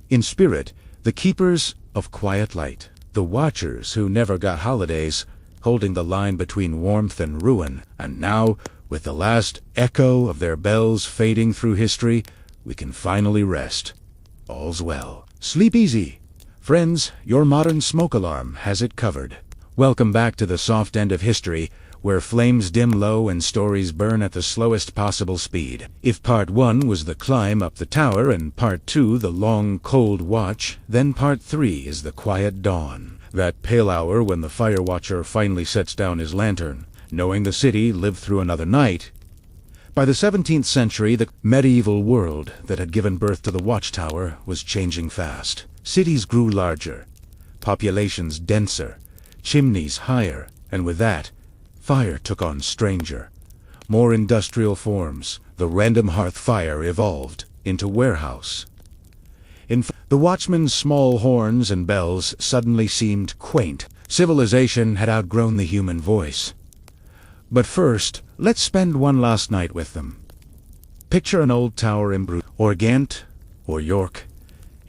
In spirit, the keepers of quiet light, the watchers who never got holidays, holding the line between warmth and ruin. And now, with the last echo of their bells fading through history, we can finally rest. All's well. Sleep easy. Friends, your modern smoke alarm has it covered. Welcome back to the soft end of history, where flames dim low and stories burn at the slowest possible speed. If part 1 was the climb up the tower and part 2 the long, cold watch, then part 3 is the quiet dawn. That pale hour when the firewatcher finally sets down his lantern, knowing the city lived through another night. By the 17th century, the medieval world that had given birth to the watchtower was changing fast. Cities grew larger, populations denser, chimneys higher, and with that, fire took on stranger, more industrial forms. The random hearth fire evolved into warehouse. The watchman's small horns and bells suddenly seemed quaint. Civilization had outgrown the human voice. But first, let's spend one last night with them. Picture an old tower in Bruges, or Ghent, or York.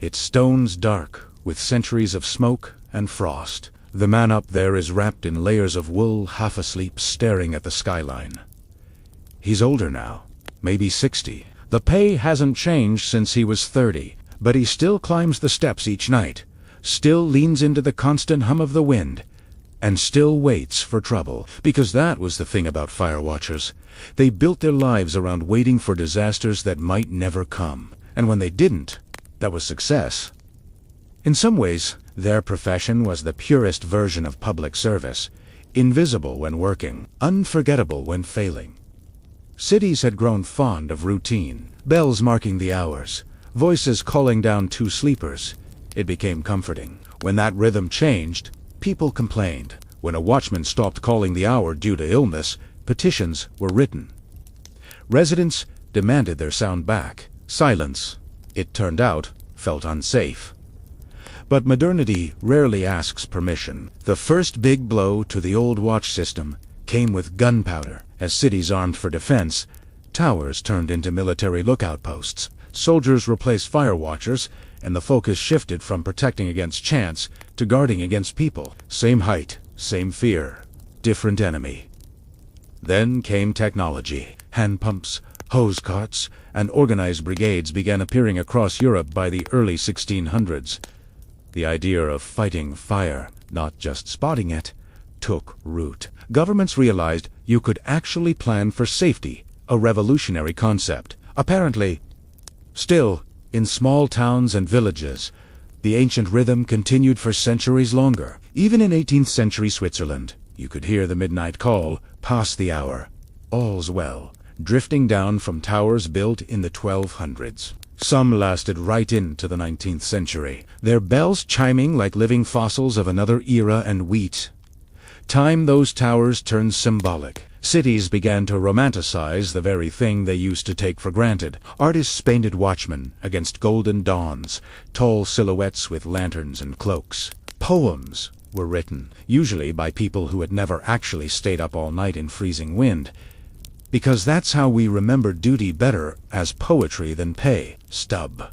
Its stones dark, with centuries of smoke and frost. The man up there is wrapped in layers of wool, half asleep, staring at the skyline. He's older now, maybe 60. The pay hasn't changed since he was 30, but he still climbs the steps each night, still leans into the constant hum of the wind, and still waits for trouble. Because that was the thing about firewatchers. They built their lives around waiting for disasters that might never come. And when they didn't, that was success. In some ways, their profession was the purest version of public service, invisible when working, unforgettable when failing. Cities had grown fond of routine, bells marking the hours, voices calling down two sleepers. It became comforting. When that rhythm changed, people complained. When a watchman stopped calling the hour due to illness, petitions were written. Residents demanded their sound back. Silence, it turned out, felt unsafe. But modernity rarely asks permission. The first big blow to the old watch system came with gunpowder. As cities armed for defense, towers turned into military lookout posts. Soldiers replaced firewatchers, and the focus shifted from protecting against chance to guarding against people. Same height, same fear, different enemy. Then came technology. Hand pumps, hose carts, and organized brigades began appearing across Europe by the early 1600s. The idea of fighting fire, not just spotting it, took root. Governments realized you could actually plan for safety, a revolutionary concept. Apparently, still, in small towns and villages, the ancient rhythm continued for centuries longer. Even in 18th century Switzerland, you could hear the midnight call, past the hour. All's well, drifting down from towers built in the 1200s. Some lasted right into the 19th century, their bells chiming like living fossils of another era and wheat. Time those towers turned symbolic. Cities began to romanticize the very thing they used to take for granted. Artists painted watchmen against golden dawns, tall silhouettes with lanterns and cloaks. Poems were written, usually by people who had never actually stayed up all night in freezing wind, because that's how we remember duty better as poetry than pay. Stub.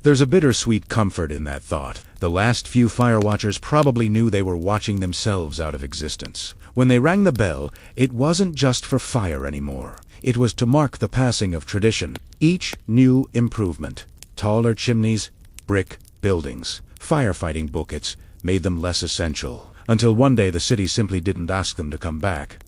There's a bittersweet comfort in that thought. The last few firewatchers probably knew they were watching themselves out of existence. When they rang the bell, it wasn't just for fire anymore. It was to mark the passing of tradition. Each new improvement, taller chimneys, brick buildings, firefighting buckets, made them less essential, until one day the city simply didn't ask them to come back.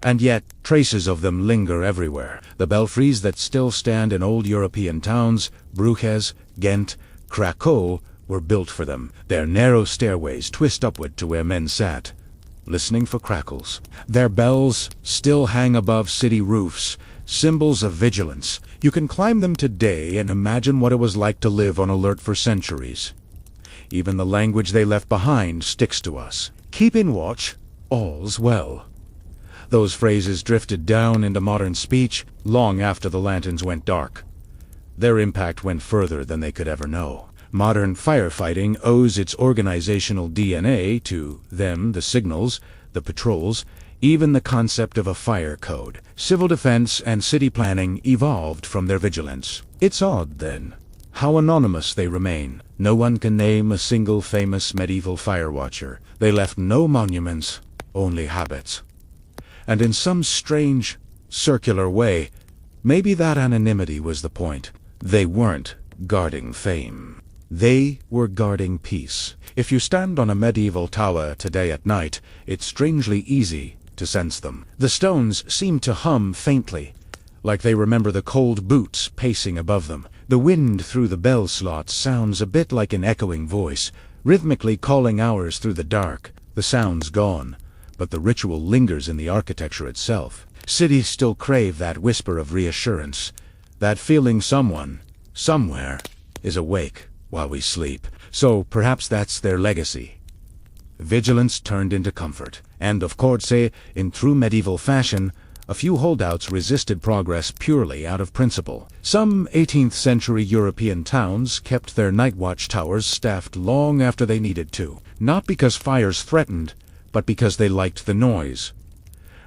And yet, traces of them linger everywhere. The belfries that still stand in old European towns, Bruges, Ghent, Krakow, were built for them. Their narrow stairways twist upward to where men sat, listening for crackles. Their bells still hang above city roofs, symbols of vigilance. You can climb them today and imagine what it was like to live on alert for centuries. Even the language they left behind sticks to us. Keeping watch, all's well. Those phrases drifted down into modern speech long after the lanterns went dark. Their impact went further than they could ever know. Modern firefighting owes its organizational DNA to them, the signals, the patrols, even the concept of a fire code. Civil defense and city planning evolved from their vigilance. It's odd, then, how anonymous they remain. No one can name a single famous medieval firewatcher. They left no monuments, only habits. And in some strange, circular way, maybe that anonymity was the point. They weren't guarding fame. They were guarding peace. If you stand on a medieval tower today at night, it's strangely easy to sense them. The stones seem to hum faintly, like they remember the cold boots pacing above them. The wind through the bell slots sounds a bit like an echoing voice, rhythmically calling hours through the dark. The sound's gone, but the ritual lingers in the architecture itself. Cities still crave that whisper of reassurance, that feeling someone, somewhere, is awake while we sleep. So perhaps that's their legacy. Vigilance turned into comfort. And of course, in true medieval fashion, a few holdouts resisted progress purely out of principle. Some 18th century European towns kept their night watch towers staffed long after they needed to, not because fires threatened, but because they liked the noise.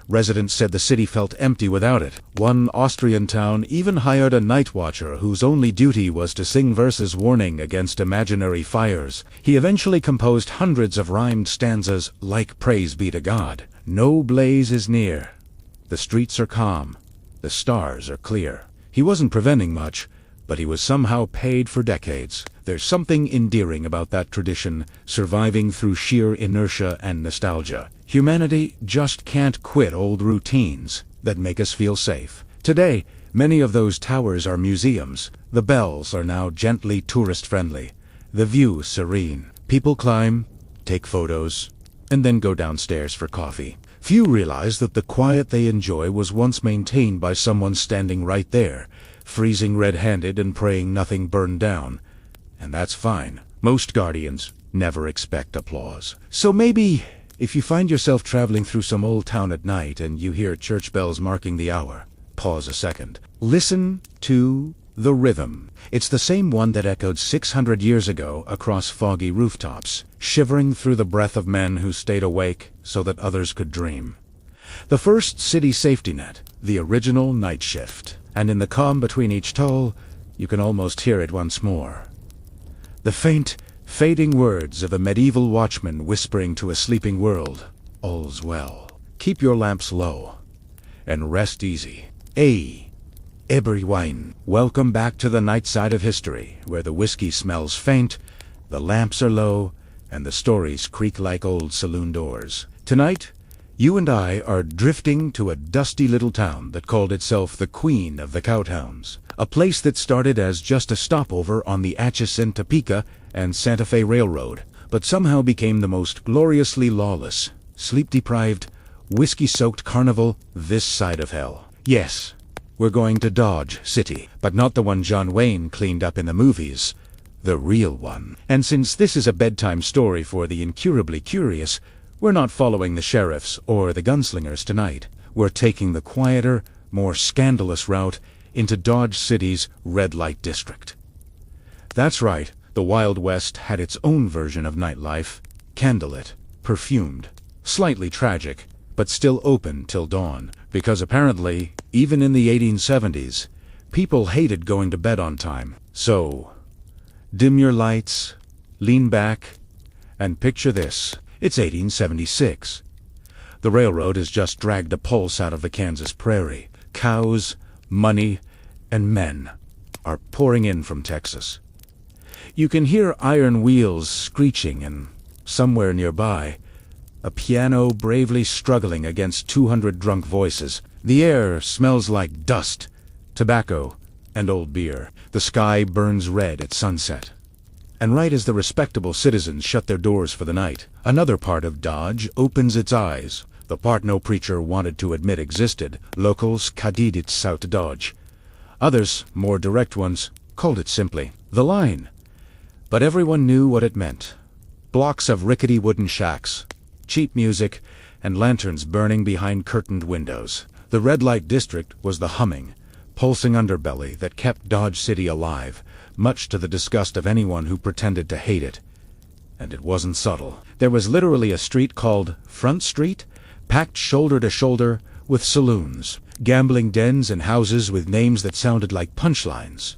Residents said the city felt empty without it. One Austrian town even hired a night watcher whose only duty was to sing verses warning against imaginary fires. He eventually composed hundreds of rhymed stanzas like Praise Be to God. No blaze is near. The streets are calm. The stars are clear. He wasn't preventing much, but he was somehow paid for decades. There's something endearing about that tradition, surviving through sheer inertia and nostalgia. Humanity just can't quit old routines that make us feel safe. Today, many of those towers are museums. The bells are now gently tourist-friendly. The view serene. People climb, take photos, and then go downstairs for coffee. Few realize that the quiet they enjoy was once maintained by someone standing right there, freezing red-handed and praying nothing burned down. And that's fine. Most guardians never expect applause. So maybe, if you find yourself traveling through some old town at night and you hear church bells marking the hour, pause a second. Listen to the rhythm. It's the same one that echoed 600 years ago across foggy rooftops, shivering through the breath of men who stayed awake so that others could dream. The first city safety net, the original night shift. And in the calm between each toll, you can almost hear it once more. The faint, fading words of a medieval watchman whispering to a sleeping world, all's well. Keep your lamps low, and rest easy. Everyone, welcome back to the night side of history, where the whiskey smells faint, the lamps are low, and the stories creak like old saloon doors. Tonight, you and I are drifting to a dusty little town that called itself the Queen of the Cowtowns, a place that started as just a stopover on the Atchison-Topeka and Santa Fe Railroad, but somehow became the most gloriously lawless, sleep-deprived, whiskey-soaked carnival this side of hell. Yes, we're going to Dodge City, but not the one John Wayne cleaned up in the movies, the real one. And since this is a bedtime story for the incurably curious, we're not following the sheriffs or the gunslingers tonight. We're taking the quieter, more scandalous route into Dodge City's red light district. That's right, the Wild West had its own version of nightlife, candlelit, perfumed, slightly tragic, but still open till dawn, because apparently, even in the 1870s, people hated going to bed on time. So, Dim your lights, lean back, and picture this. It's 1876. The railroad has just dragged a pulse out of the Kansas prairie. Cows, money, and men are pouring in from Texas. You can hear iron wheels screeching, and somewhere nearby, a piano bravely struggling against 200 drunk voices. The air smells like dust, tobacco, and old beer. The sky burns red at sunset. And right as the respectable citizens shut their doors for the night, another part of Dodge opens its eyes. The part no preacher wanted to admit existed. Locals kadid it South Dodge. Others, more direct ones, called it simply the line. But everyone knew what it meant. Blocks of rickety wooden shacks, cheap music, and lanterns burning behind curtained windows. The red light district was the humming, pulsing underbelly that kept Dodge City alive, much to the disgust of anyone who pretended to hate it. And it wasn't subtle. There was literally a street called Front Street, packed shoulder to shoulder with saloons, gambling dens, and houses with names that sounded like punchlines.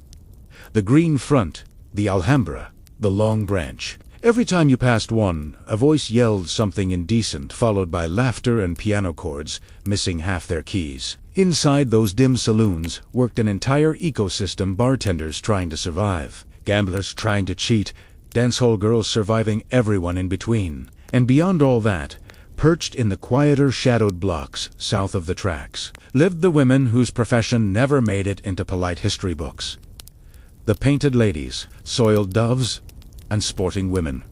The Green Front, the Alhambra, the Long Branch. Every time you passed one, a voice yelled something indecent, followed by laughter and piano chords, missing half their keys. Inside those dim saloons worked an entire ecosystem, bartenders trying to survive, gamblers trying to cheat, dancehall girls surviving everyone in between. And beyond all that, perched in the quieter shadowed blocks south of the tracks, lived the women whose profession never made it into polite history books. The painted ladies, soiled doves, and sporting women.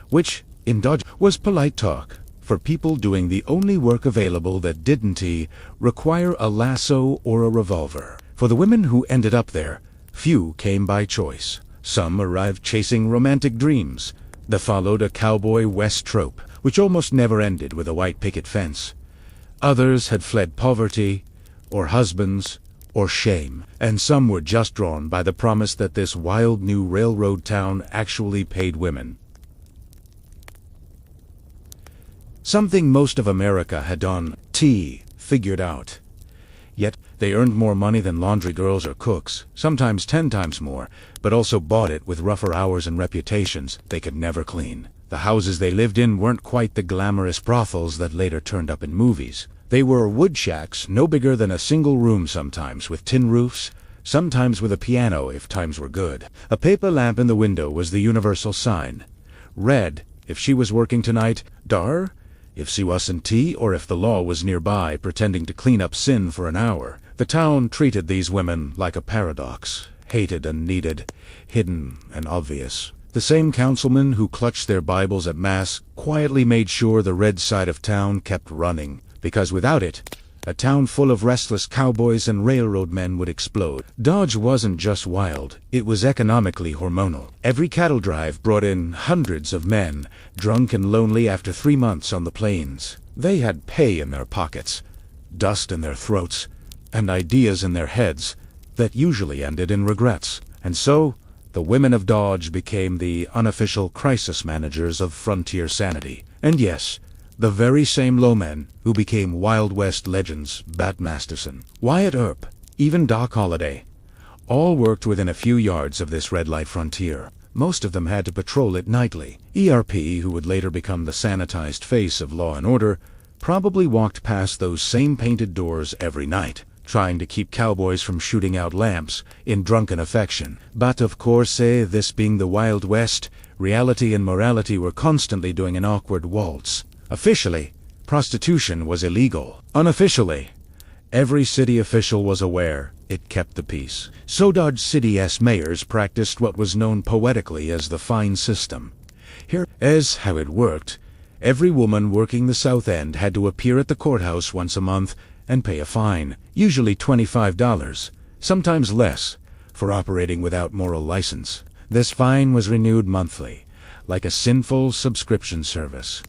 Which, in Dodge, was polite talk for people doing the only work available that didn't require a lasso or a revolver. For the women who ended up there, few came by choice. Some arrived chasing romantic dreams that followed a cowboy west trope, which almost never ended with a white picket fence. Others had fled poverty, or husbands, or shame, and some were just drawn by the promise that this wild new railroad town actually paid women. Something most of America had figured out. Yet they earned more money than laundry girls or cooks, sometimes 10 times more, but also bought it with rougher hours and reputations they could never clean. The houses they lived in weren't quite the glamorous brothels that later turned up in movies. They were wood shacks no bigger than a single room, sometimes with tin roofs, sometimes with a piano if times were good. A paper lamp in the window was the universal sign. Red if she was working tonight, dar if she wasn't, or if the law was nearby pretending to clean up sin for an hour. The town treated these women like a paradox, hated and needed, hidden and obvious. The same councilmen who clutched their Bibles at Mass quietly made sure the red side of town kept running, because without it, a town full of restless cowboys and railroad men would explode. Dodge wasn't just wild, it was economically hormonal. Every cattle drive brought in hundreds of men, drunk and lonely after 3 months on the plains. They had pay in their pockets, dust in their throats, and ideas in their heads that usually ended in regrets. And so, the women of Dodge became the unofficial crisis managers of frontier sanity. And yes, the very same lowmen who became Wild West legends, Bat Masterson, Wyatt Earp, even Doc Holliday, all worked within a few yards of this red light frontier. Most of them had to patrol it nightly. ERP, who would later become the sanitized face of law and order, probably walked past those same painted doors every night, trying to keep cowboys from shooting out lamps in drunken affection. But of course, this being the Wild West, reality and morality were constantly doing an awkward waltz. Officially, prostitution was illegal. Unofficially, every city official was aware it kept the peace. So Dodge City's mayors practiced what was known poetically as the fine system. Here's how it worked. Every woman working the South End had to appear at the courthouse once a month and pay a fine, usually $25, sometimes less, for operating without moral license. This fine was renewed monthly, like a sinful subscription service.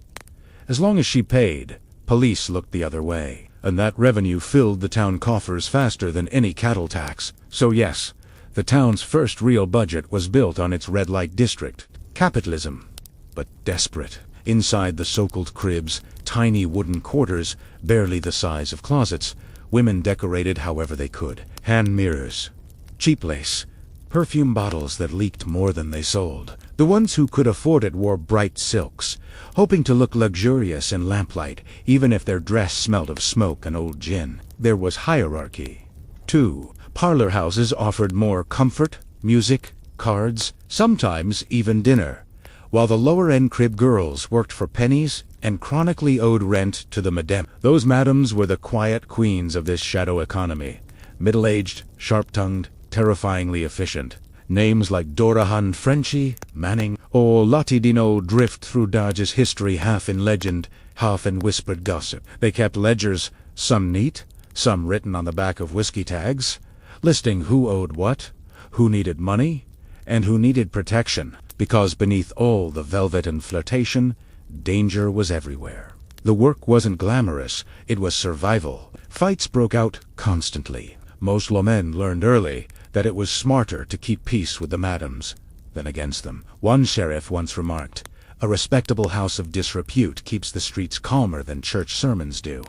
As long as she paid, police looked the other way, and that revenue filled the town coffers faster than any cattle tax. So yes, the town's first real budget was built on its red light district. Capitalism, but desperate. Inside the so-called cribs, tiny wooden quarters, barely the size of closets, women decorated however they could. Hand mirrors, cheap lace, Perfume bottles that leaked more than they sold. The ones who could afford it wore bright silks, hoping to look luxurious in lamplight, even if their dress smelled of smoke and old gin. There was hierarchy. 2. Parlor houses offered more comfort, music, cards, sometimes even dinner, while the lower-end crib girls worked for pennies and chronically owed rent to the madame. Those madams were the quiet queens of this shadow economy, middle-aged, sharp-tongued, terrifyingly efficient. Names like Dorahan Frenchy, Manning, or Latidino drift through Dodge's history half in legend, half in whispered gossip. They kept ledgers, some neat, some written on the back of whiskey tags, listing who owed what, who needed money, and who needed protection, because beneath all the velvet and flirtation, danger was everywhere. The work wasn't glamorous, it was survival. Fights broke out constantly. Most lawmen learned early that it was smarter to keep peace with the madams than against them. One sheriff once remarked, "A respectable house of disrepute keeps the streets calmer than church sermons do,"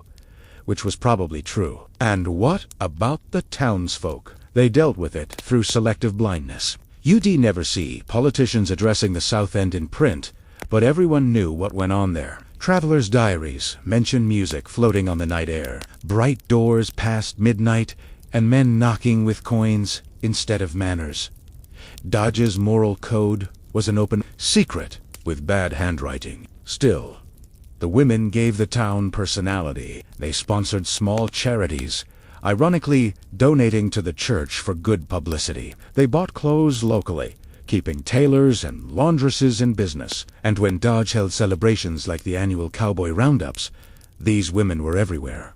which was probably true. And what about the townsfolk? They dealt with it through selective blindness. You'd never see politicians addressing the South End in print, but everyone knew what went on there. Travelers' diaries mention music floating on the night air, bright doors past midnight, and men knocking with coins instead of manners. Dodge's moral code was an open secret with bad handwriting. Still, the women gave the town personality. They sponsored small charities, ironically donating to the church for good publicity. They bought clothes locally, keeping tailors and laundresses in business. And when Dodge held celebrations like the annual cowboy roundups, these women were everywhere,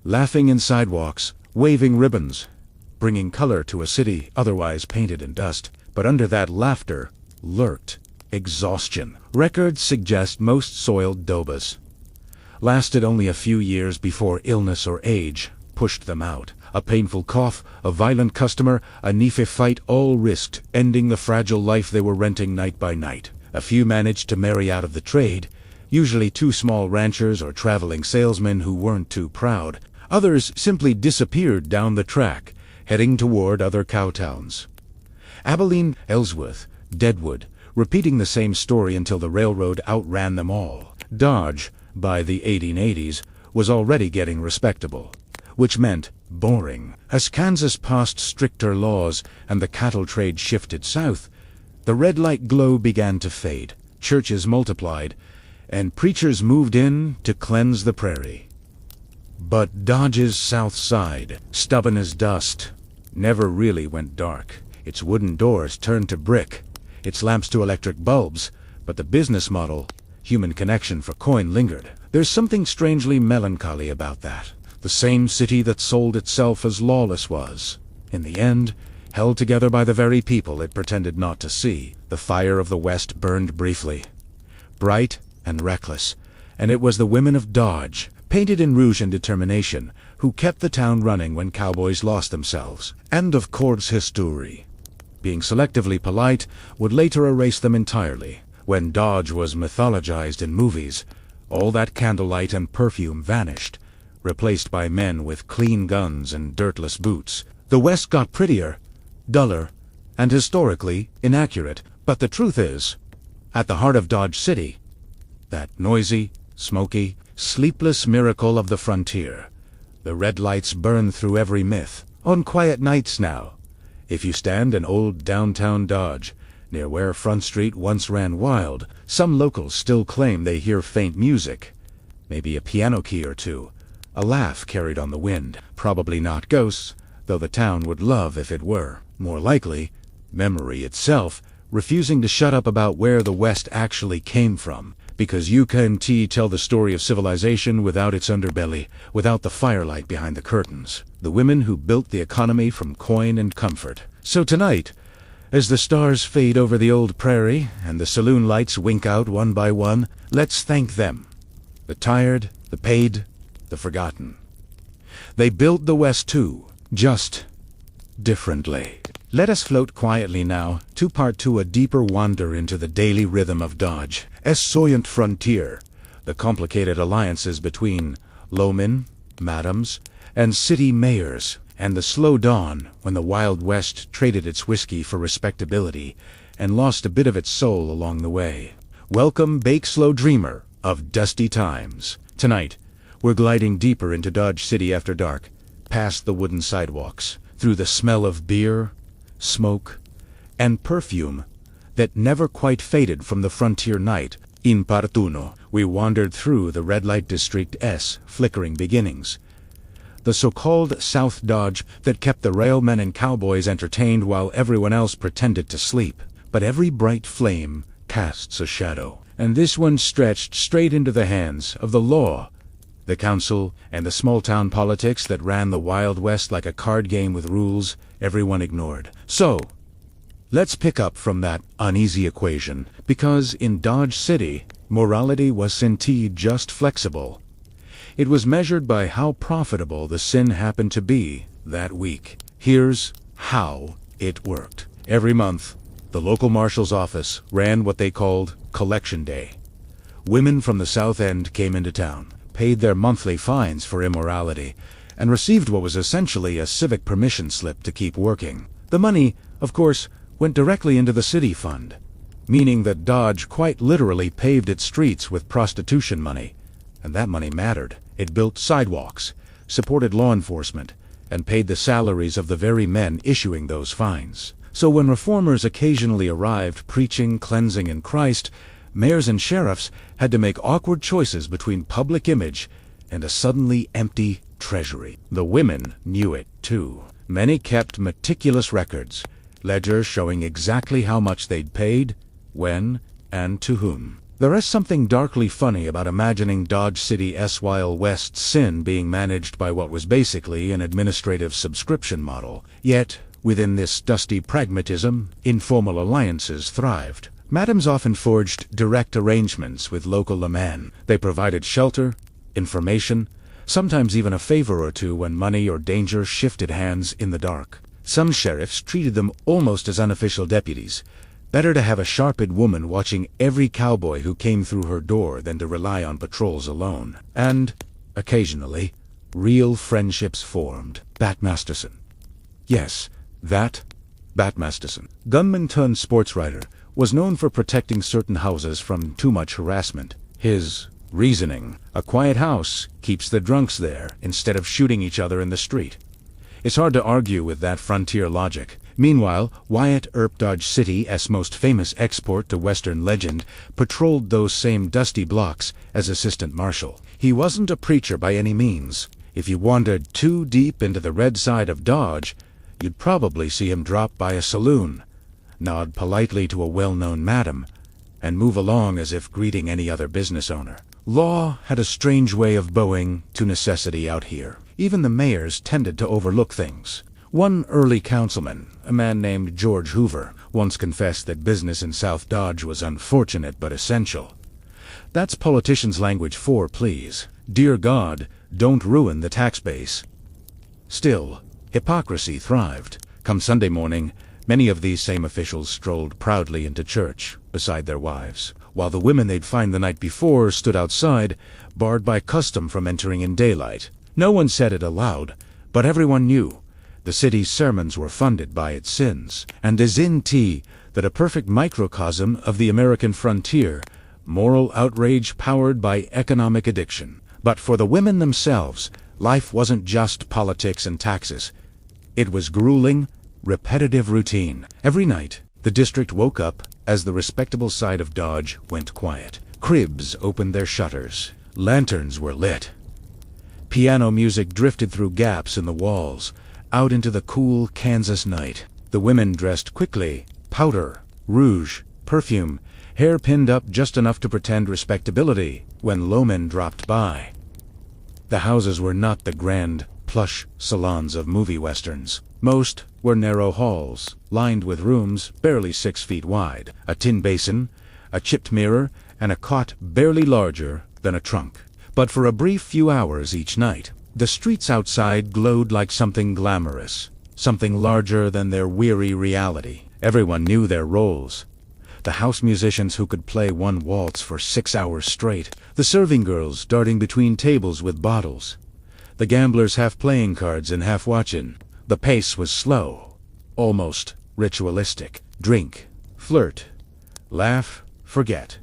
laughing in sidewalks, waving ribbons, bringing color to a city otherwise painted in dust. But under that laughter lurked exhaustion. Records suggest most soiled dobas lasted only a few years before illness or age pushed them out. A painful cough, a violent customer, a knife fight, all risked ending the fragile life they were renting night by night. A few managed to marry out of the trade, usually two small ranchers or traveling salesmen who weren't too proud. Others simply disappeared down the track, heading toward other cowtowns. Abilene, Ellsworth, Deadwood, repeating the same story until the railroad outran them all. Dodge, by the 1880s, was already getting respectable, which meant boring. As Kansas passed stricter laws and the cattle trade shifted south, the red light glow began to fade, churches multiplied, and preachers moved in to cleanse the prairie. But Dodge's south side, stubborn as dust, never really went dark. Its wooden doors turned to brick, its lamps to electric bulbs, but the business model, human connection for coin, lingered. There's something strangely melancholy about that. The same city that sold itself as lawless was, in the end, held together by the very people it pretended not to see. The fire of the West burned briefly, bright and reckless, and it was the women of Dodge, painted in rouge and determination, who kept the town running when cowboys lost themselves. End of court's history. Being selectively polite would later erase them entirely. When Dodge was mythologized in movies, all that candlelight and perfume vanished, replaced by men with clean guns and dirtless boots. The West got prettier, duller, and historically inaccurate. But the truth is, at the heart of Dodge City, that noisy, smoky, sleepless miracle of the frontier, the red lights burn through every myth. On quiet nights now, if you stand in old downtown Dodge, near where Front Street once ran wild, some locals still claim they hear faint music, maybe a piano key or two, a laugh carried on the wind. Probably not ghosts, though the town would love if it were. More likely, memory itself, refusing to shut up about where the West actually came from, because you can't tell the story of civilization without its underbelly, without the firelight behind the curtains. The women who built the economy from coin and comfort. So tonight, as the stars fade over the old prairie and the saloon lights wink out one by one, let's thank them. The tired, the paid, the forgotten. They built the West too, just differently. Let us float quietly now, to a deeper wander into the daily rhythm of Dodge's soyent frontier, the complicated alliances between lowmen, madams, and city mayors, and the slow dawn when the Wild West traded its whiskey for respectability and lost a bit of its soul along the way. Welcome, bake slow dreamer of dusty times. Tonight, we're gliding deeper into Dodge City after dark, past the wooden sidewalks, through the smell of beer, smoke, and perfume that never quite faded from the frontier night. In Part Uno, we wandered through the red light district's flickering beginnings, the so-called South Dodge that kept the railmen and cowboys entertained while everyone else pretended to sleep. But every bright flame casts a shadow, and this one stretched straight into the hands of the law, the council, and the small-town politics that ran the Wild West like a card game with rules everyone ignored. So, let's pick up from that uneasy equation, because in Dodge City, morality was indeed just flexible. It was measured by how profitable the sin happened to be that week. Here's how it worked. Every month, the local marshal's office ran what they called Collection Day. Women from the South End came into town, paid their monthly fines for immorality, and received what was essentially a civic permission slip to keep working. The money, of course, went directly into the city fund, meaning that Dodge quite literally paved its streets with prostitution money. And that money mattered. It built sidewalks, supported law enforcement, and paid the salaries of the very men issuing those fines. So when reformers occasionally arrived preaching, cleansing, and Christ, mayors and sheriffs had to make awkward choices between public image and a suddenly empty treasury. The women knew it, too. Many kept meticulous records, ledgers showing exactly how much they'd paid, when, and to whom. There is something darkly funny about imagining Dodge City's Wild West sin being managed by what was basically an administrative subscription model. Yet, within this dusty pragmatism, informal alliances thrived. Madams often forged direct arrangements with local lawmen. They provided shelter, information, sometimes even a favor or two when money or danger shifted hands in the dark. Some sheriffs treated them almost as unofficial deputies. Better to have a sharp-eyed woman watching every cowboy who came through her door than to rely on patrols alone. And, occasionally, real friendships formed. Bat Masterson. Yes, that Bat Masterson, gunman-turned-sports writer, was known for protecting certain houses from too much harassment. His reasoning: a quiet house keeps the drunks there instead of shooting each other in the street. It's hard to argue with that frontier logic. Meanwhile, Wyatt Earp, Dodge City's most famous export to Western legend, patrolled those same dusty blocks as assistant marshal. He wasn't a preacher by any means. If you wandered too deep into the red side of Dodge, you'd probably see him drop by a saloon, nod politely to a well-known madam, and move along as if greeting any other business owner. Law had a strange way of bowing to necessity out here. Even the mayors tended to overlook things. One early councilman, a man named George Hoover, once confessed that business in South Dodge was unfortunate but essential. That's politicians' language for please. Dear God, don't ruin the tax base. Still, hypocrisy thrived. Come Sunday morning, many of these same officials strolled proudly into church beside their wives, while the women they'd fined the night before stood outside, barred by custom from entering in daylight. No one said it aloud, but everyone knew. The city's sermons were funded by its sins, and is in that a perfect microcosm of the American frontier, moral outrage powered by economic addiction. But for the women themselves, life wasn't just politics and taxes. It was grueling, repetitive routine. Every night, the district woke up as the respectable side of Dodge went quiet. Cribs opened their shutters. Lanterns were lit. Piano music drifted through gaps in the walls, out into the cool Kansas night. The women dressed quickly, powder, rouge, perfume, hair pinned up just enough to pretend respectability when lowmen dropped by. The houses were not the grand, plush salons of movie westerns. Most were narrow halls, lined with rooms barely 6 feet wide, a tin basin, a chipped mirror, and a cot barely larger than a trunk. But for a brief few hours each night, the streets outside glowed like something glamorous, something larger than their weary reality. Everyone knew their roles. The house musicians who could play one waltz for 6 hours straight, the serving girls darting between tables with bottles, the gamblers half playing cards and half watching, The pace was slow, almost ritualistic. Drink, flirt, laugh, forget.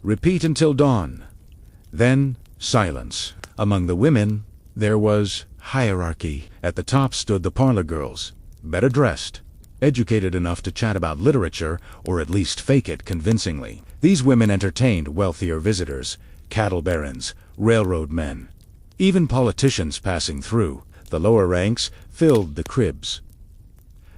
Repeat until dawn. Then silence. Among the women, there was hierarchy. At the top stood the parlor girls, better dressed, educated enough to chat about literature, or at least fake it convincingly. These women entertained wealthier visitors, cattle barons, railroad men, even politicians passing through. The lower ranks filled the cribs,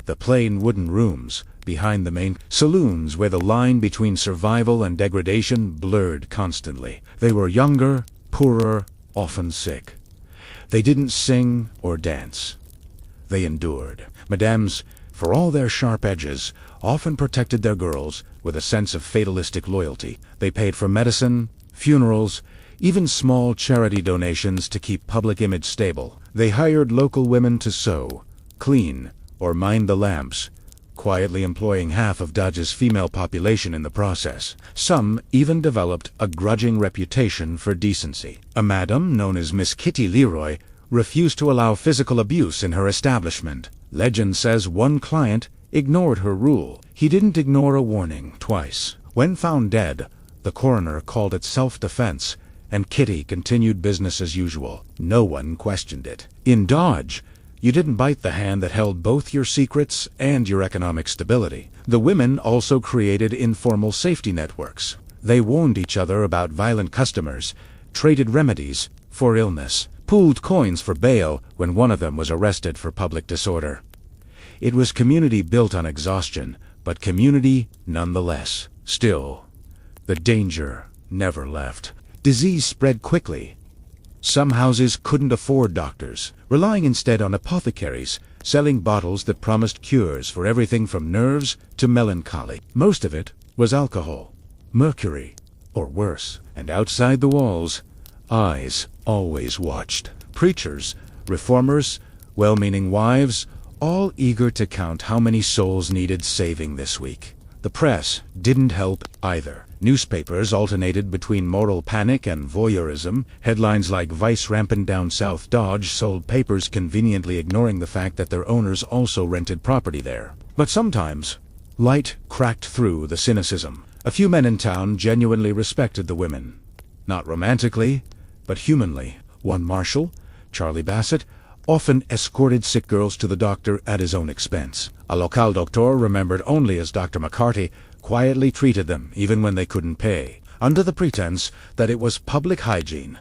the plain wooden rooms behind the main saloons where the line between survival and degradation blurred constantly. They were younger, poorer, often sick. They didn't sing or dance. They endured. Madames, for all their sharp edges, often protected their girls with a sense of fatalistic loyalty. They paid for medicine, funerals, even small charity donations to keep public image stable. They hired local women to sew, clean, or mind the lamps, quietly employing half of Dodge's female population in the process. Some even developed a grudging reputation for decency. A madam known as Miss Kitty Leroy refused to allow physical abuse in her establishment. Legend says one client ignored her rule. He didn't ignore a warning twice. When found dead, the coroner called it self-defense, and Kitty continued business as usual. No one questioned it. In Dodge, you didn't bite the hand that held both your secrets and your economic stability. The women also created informal safety networks. They warned each other about violent customers, traded remedies for illness, pooled coins for bail when one of them was arrested for public disorder. It was community built on exhaustion, but community nonetheless. Still, the danger never left. Disease spread quickly. Some houses couldn't afford doctors, relying instead on apothecaries, selling bottles that promised cures for everything from nerves to melancholy. Most of it was alcohol, mercury, or worse. And outside the walls, eyes always watched. Preachers, reformers, well-meaning wives, all eager to count how many souls needed saving this week. The press didn't help either. Newspapers alternated between moral panic and voyeurism. Headlines like "Vice rampant down South Dodge" sold papers conveniently ignoring the fact that their owners also rented property there. But sometimes, light cracked through the cynicism. A few men in town genuinely respected the women. Not romantically, but humanly. One marshal, Charlie Bassett, often escorted sick girls to the doctor at his own expense. A local doctor, remembered only as Dr. McCarty, quietly treated them even when they couldn't pay, under the pretense that it was public hygiene.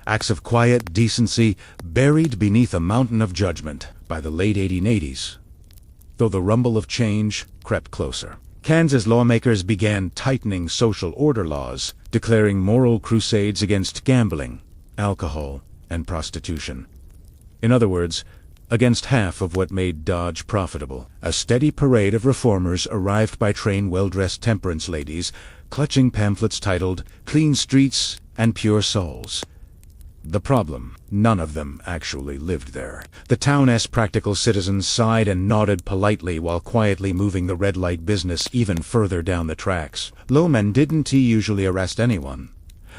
Acts of quiet decency buried beneath a mountain of judgment. By the late 1880s, though the rumble of change crept closer, Kansas lawmakers began tightening social order laws, declaring moral crusades against gambling, alcohol, and prostitution. In other words, against half of what made Dodge profitable. A steady parade of reformers arrived by train, well-dressed temperance ladies, clutching pamphlets titled "Clean Streets and Pure Souls." The problem, none of them actually lived there. The town's practical citizens sighed and nodded politely while quietly moving the red light business even further down the tracks. Lowmen didn't usually arrest anyone.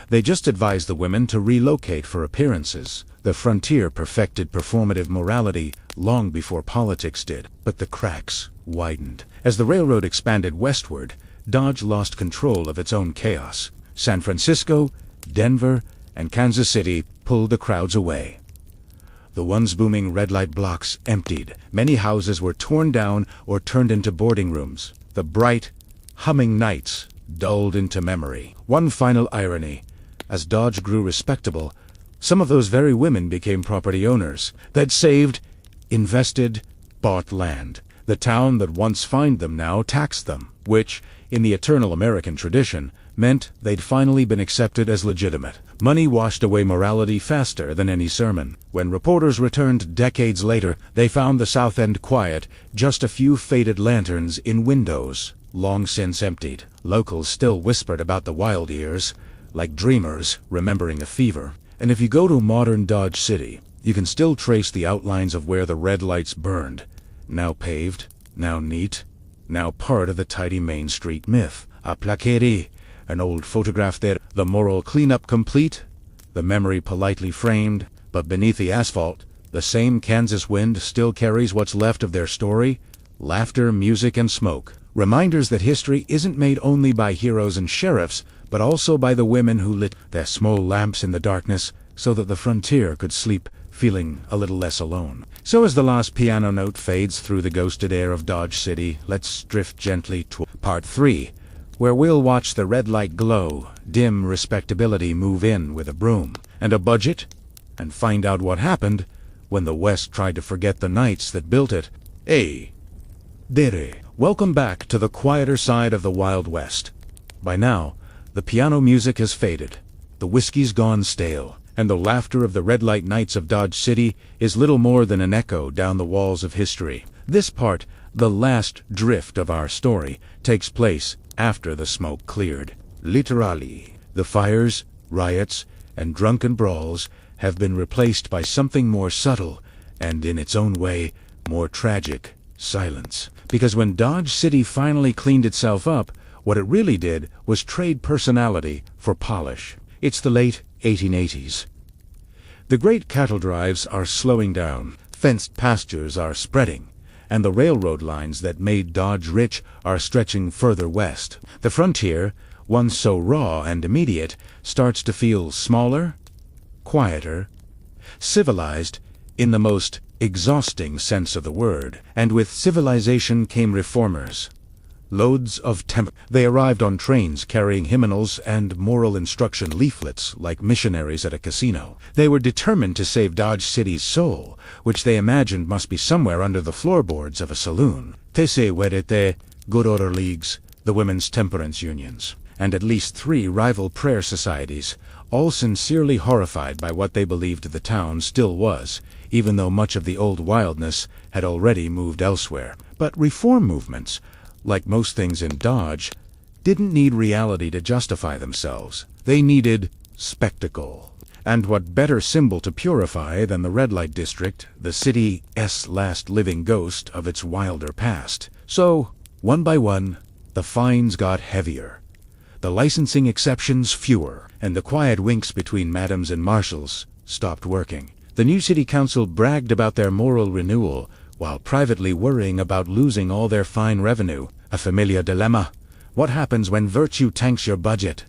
They just advised the women to relocate for appearances. The frontier perfected performative morality long before politics did. But the cracks widened. As the railroad expanded westward, Dodge lost control of its own chaos. San Francisco, Denver, and Kansas City pulled the crowds away. The once booming red light blocks emptied. Many houses were torn down or turned into boarding rooms. The bright, humming nights dulled into memory. One final irony: as Dodge grew respectable, some of those very women became property owners. They'd saved, invested, bought land. The town that once fined them now taxed them, which, in the eternal American tradition, meant they'd finally been accepted as legitimate. Money washed away morality faster than any sermon. When reporters returned decades later, they found the South End quiet, just a few faded lanterns in windows, long since emptied. Locals still whispered about the wild years, like dreamers remembering a fever. And if you go to modern Dodge City, you can still trace the outlines of where the red lights burned. Now paved, now neat, now part of the tidy Main Street myth. A plaquerie, an old photograph there, the moral cleanup complete, the memory politely framed, but beneath the asphalt, The same Kansas wind still carries what's left of their story: laughter, music, and smoke. Reminders that history isn't made only by heroes and sheriffs, but also by the women who lit their small lamps in the darkness so that the frontier could sleep feeling a little less alone. So as the last piano note fades through the ghosted air of Dodge City, let's drift gently to Part 3, where we'll watch the red light glow, dim respectability move in with a broom and a budget, and find out what happened when the West tried to forget the knights that built it. Hey, dere. Welcome back to the quieter side of the Wild West. By now, the piano music has faded, the whiskey's gone stale, and the laughter of the red light knights of Dodge City is little more than an echo down the walls of history. This part, the last drift of our story, takes place after the smoke cleared. Literally, the fires, riots, and drunken brawls have been replaced by something more subtle and, in its own way, more tragic: silence. Because when Dodge City finally cleaned itself up, what it really did was trade personality for polish. It's the late 1880s. The great cattle drives are slowing down, fenced pastures are spreading, and the railroad lines that made Dodge rich are stretching further west. The frontier, once so raw and immediate, starts to feel smaller, quieter, civilized in the most exhausting sense of the word. And with civilization came reformers. Loads of temper. They arrived on trains carrying hymnals and moral instruction leaflets like missionaries at a casino. They were determined to save Dodge City's soul, which they imagined must be somewhere under the floorboards of a saloon. Tese Werete, Good Order Leagues, the women's temperance unions, and at least 3 rival prayer societies, all sincerely horrified by what they believed the town still was, even though much of the old wildness had already moved elsewhere. But reform movements, like most things in Dodge, didn't need reality to justify themselves. They needed spectacle. And what better symbol to purify than the red light district, the city's last living ghost of its wilder past? So, one by one, the fines got heavier, the licensing exceptions fewer, and the quiet winks between madams and marshals stopped working. The new city council bragged about their moral renewal, while privately worrying about losing all their fine revenue. A familiar dilemma. What happens when virtue tanks your budget?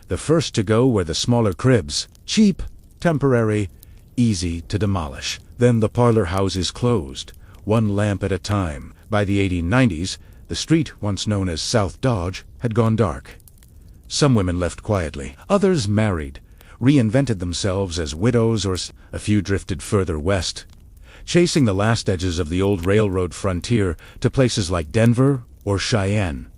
The first to go were the smaller cribs, cheap, temporary, easy to demolish. Then the parlor houses closed, one lamp at a time. By the 1890s, the street once known as South Dodge had gone dark. Some women left quietly, others married, reinvented themselves as widows, or a few drifted further west, chasing the last edges of the old railroad frontier to places like Denver or Cheyenne.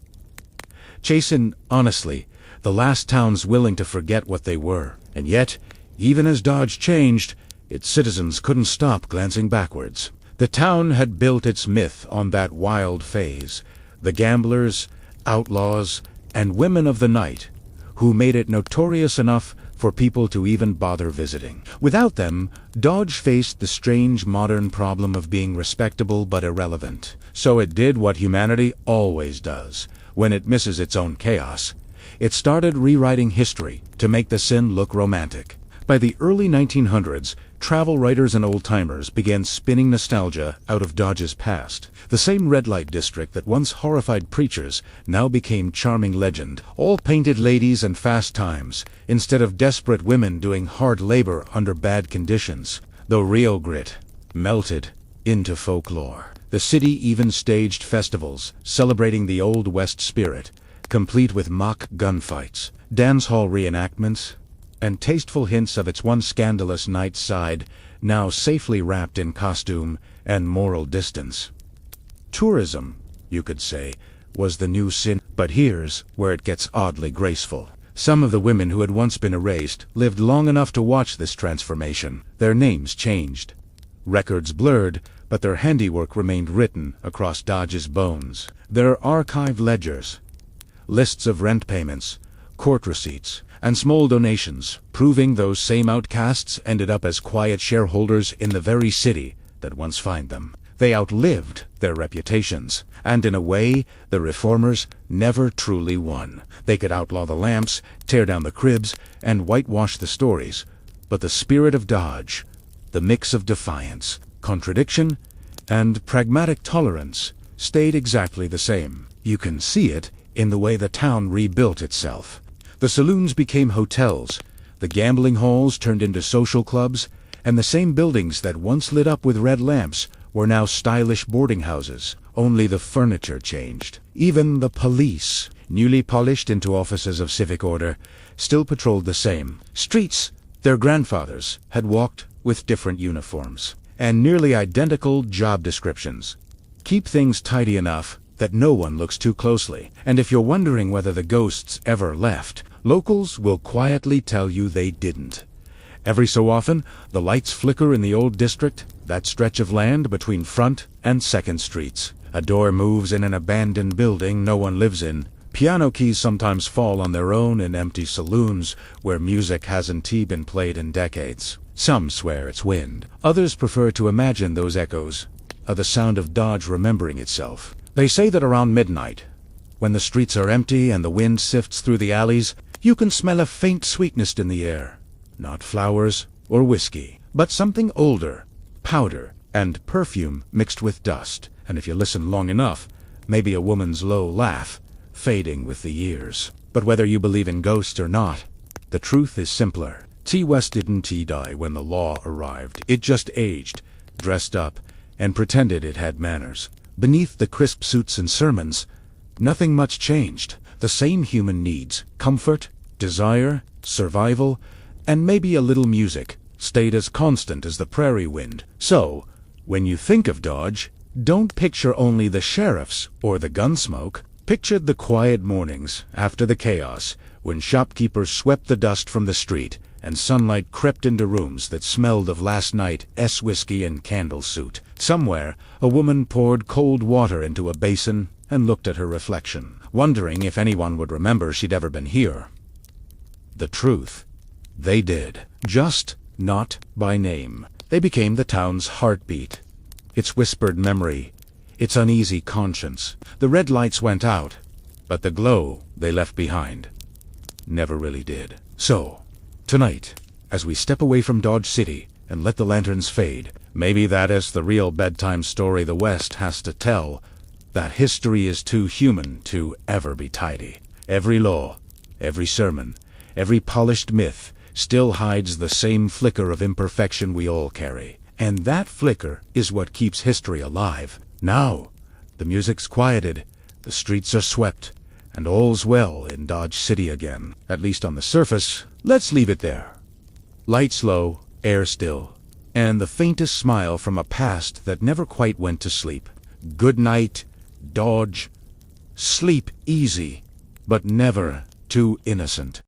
Chasing, honestly, the last towns willing to forget what they were. And yet, even as Dodge changed, its citizens couldn't stop glancing backwards. The town had built its myth on that wild phase, the gamblers, outlaws, and women of the night, who made it notorious enough for people to even bother visiting. Without them, Dodge faced the strange modern problem of being respectable but irrelevant. So it did what humanity always does when it misses its own chaos. It started rewriting history to make the sin look romantic. By the early 1900s, travel writers and old-timers began spinning nostalgia out of Dodge's past. The same red light district that once horrified preachers now became charming legend. All painted ladies and fast times, instead of desperate women doing hard labor under bad conditions. The real grit melted into folklore. The city even staged festivals celebrating the Old West spirit, complete with mock gunfights, dance hall reenactments, and tasteful hints of its once scandalous night side, now safely wrapped in costume and moral distance. Tourism, you could say, was the new sin, but here's where it gets oddly graceful. Some of the women who had once been erased lived long enough to watch this transformation. Their names changed. Records blurred, but their handiwork remained written across Dodge's bones. Their archived ledgers, lists of rent payments, court receipts, and small donations, proving those same outcasts ended up as quiet shareholders in the very city that once fined them. They outlived their reputations, and in a way, the reformers never truly won. They could outlaw the lamps, tear down the cribs, and whitewash the stories, but the spirit of Dodge The mix of defiance, contradiction, and pragmatic tolerance stayed exactly the same. You can see it in the way the town rebuilt itself. The saloons became hotels, the gambling halls turned into social clubs, and the same buildings that once lit up with red lamps were now stylish boarding houses. Only the furniture changed. Even the police, newly polished into officers of civic order, still patrolled the same streets their grandfathers had walked, with different uniforms and nearly identical job descriptions. Keep things tidy enough that no one looks too closely. And if you're wondering whether the ghosts ever left, locals will quietly tell you they didn't. Every so often, the lights flicker in the old district, that stretch of land between Front and Second Streets. A door moves in an abandoned building no one lives in. Piano keys sometimes fall on their own in empty saloons where music hasn't been played in decades. Some swear it's wind. Others prefer to imagine those echoes are the sound of Dodge remembering itself. They say that around midnight, when the streets are empty and the wind sifts through the alleys, you can smell a faint sweetness in the air. Not flowers or whiskey, but something older, powder and perfume mixed with dust. And if you listen long enough, maybe a woman's low laugh, fading with the years. But whether you believe in ghosts or not, the truth is simpler. T. West didn't die when the law arrived. It just aged, dressed up, and pretended it had manners. Beneath the crisp suits and sermons, nothing much changed. The same human needs, comfort, desire, survival, and maybe a little music, stayed as constant as the prairie wind. So, when you think of Dodge, don't picture only the sheriffs or the gunsmoke. Picture the quiet mornings after the chaos, when shopkeepers swept the dust from the street and sunlight crept into rooms that smelled of last night's whiskey and candle soot. Somewhere, a woman poured cold water into a basin and looked at her reflection, wondering if anyone would remember she'd ever been here. The truth, they did. Just not by name. They became the town's heartbeat, its whispered memory, its uneasy conscience. The red lights went out, but the glow they left behind never really did. So, tonight, as we step away from Dodge City and let the lanterns fade, maybe that is the real bedtime story the West has to tell, that history is too human to ever be tidy. Every law, every sermon, every polished myth still hides the same flicker of imperfection we all carry. And that flicker is what keeps history alive. Now, the music's quieted, the streets are swept, and all's well in Dodge City again. At least on the surface. Let's leave it there. Lights low, air still, and the faintest smile from a past that never quite went to sleep. Good night, Dodge. Sleep easy, but never too innocent.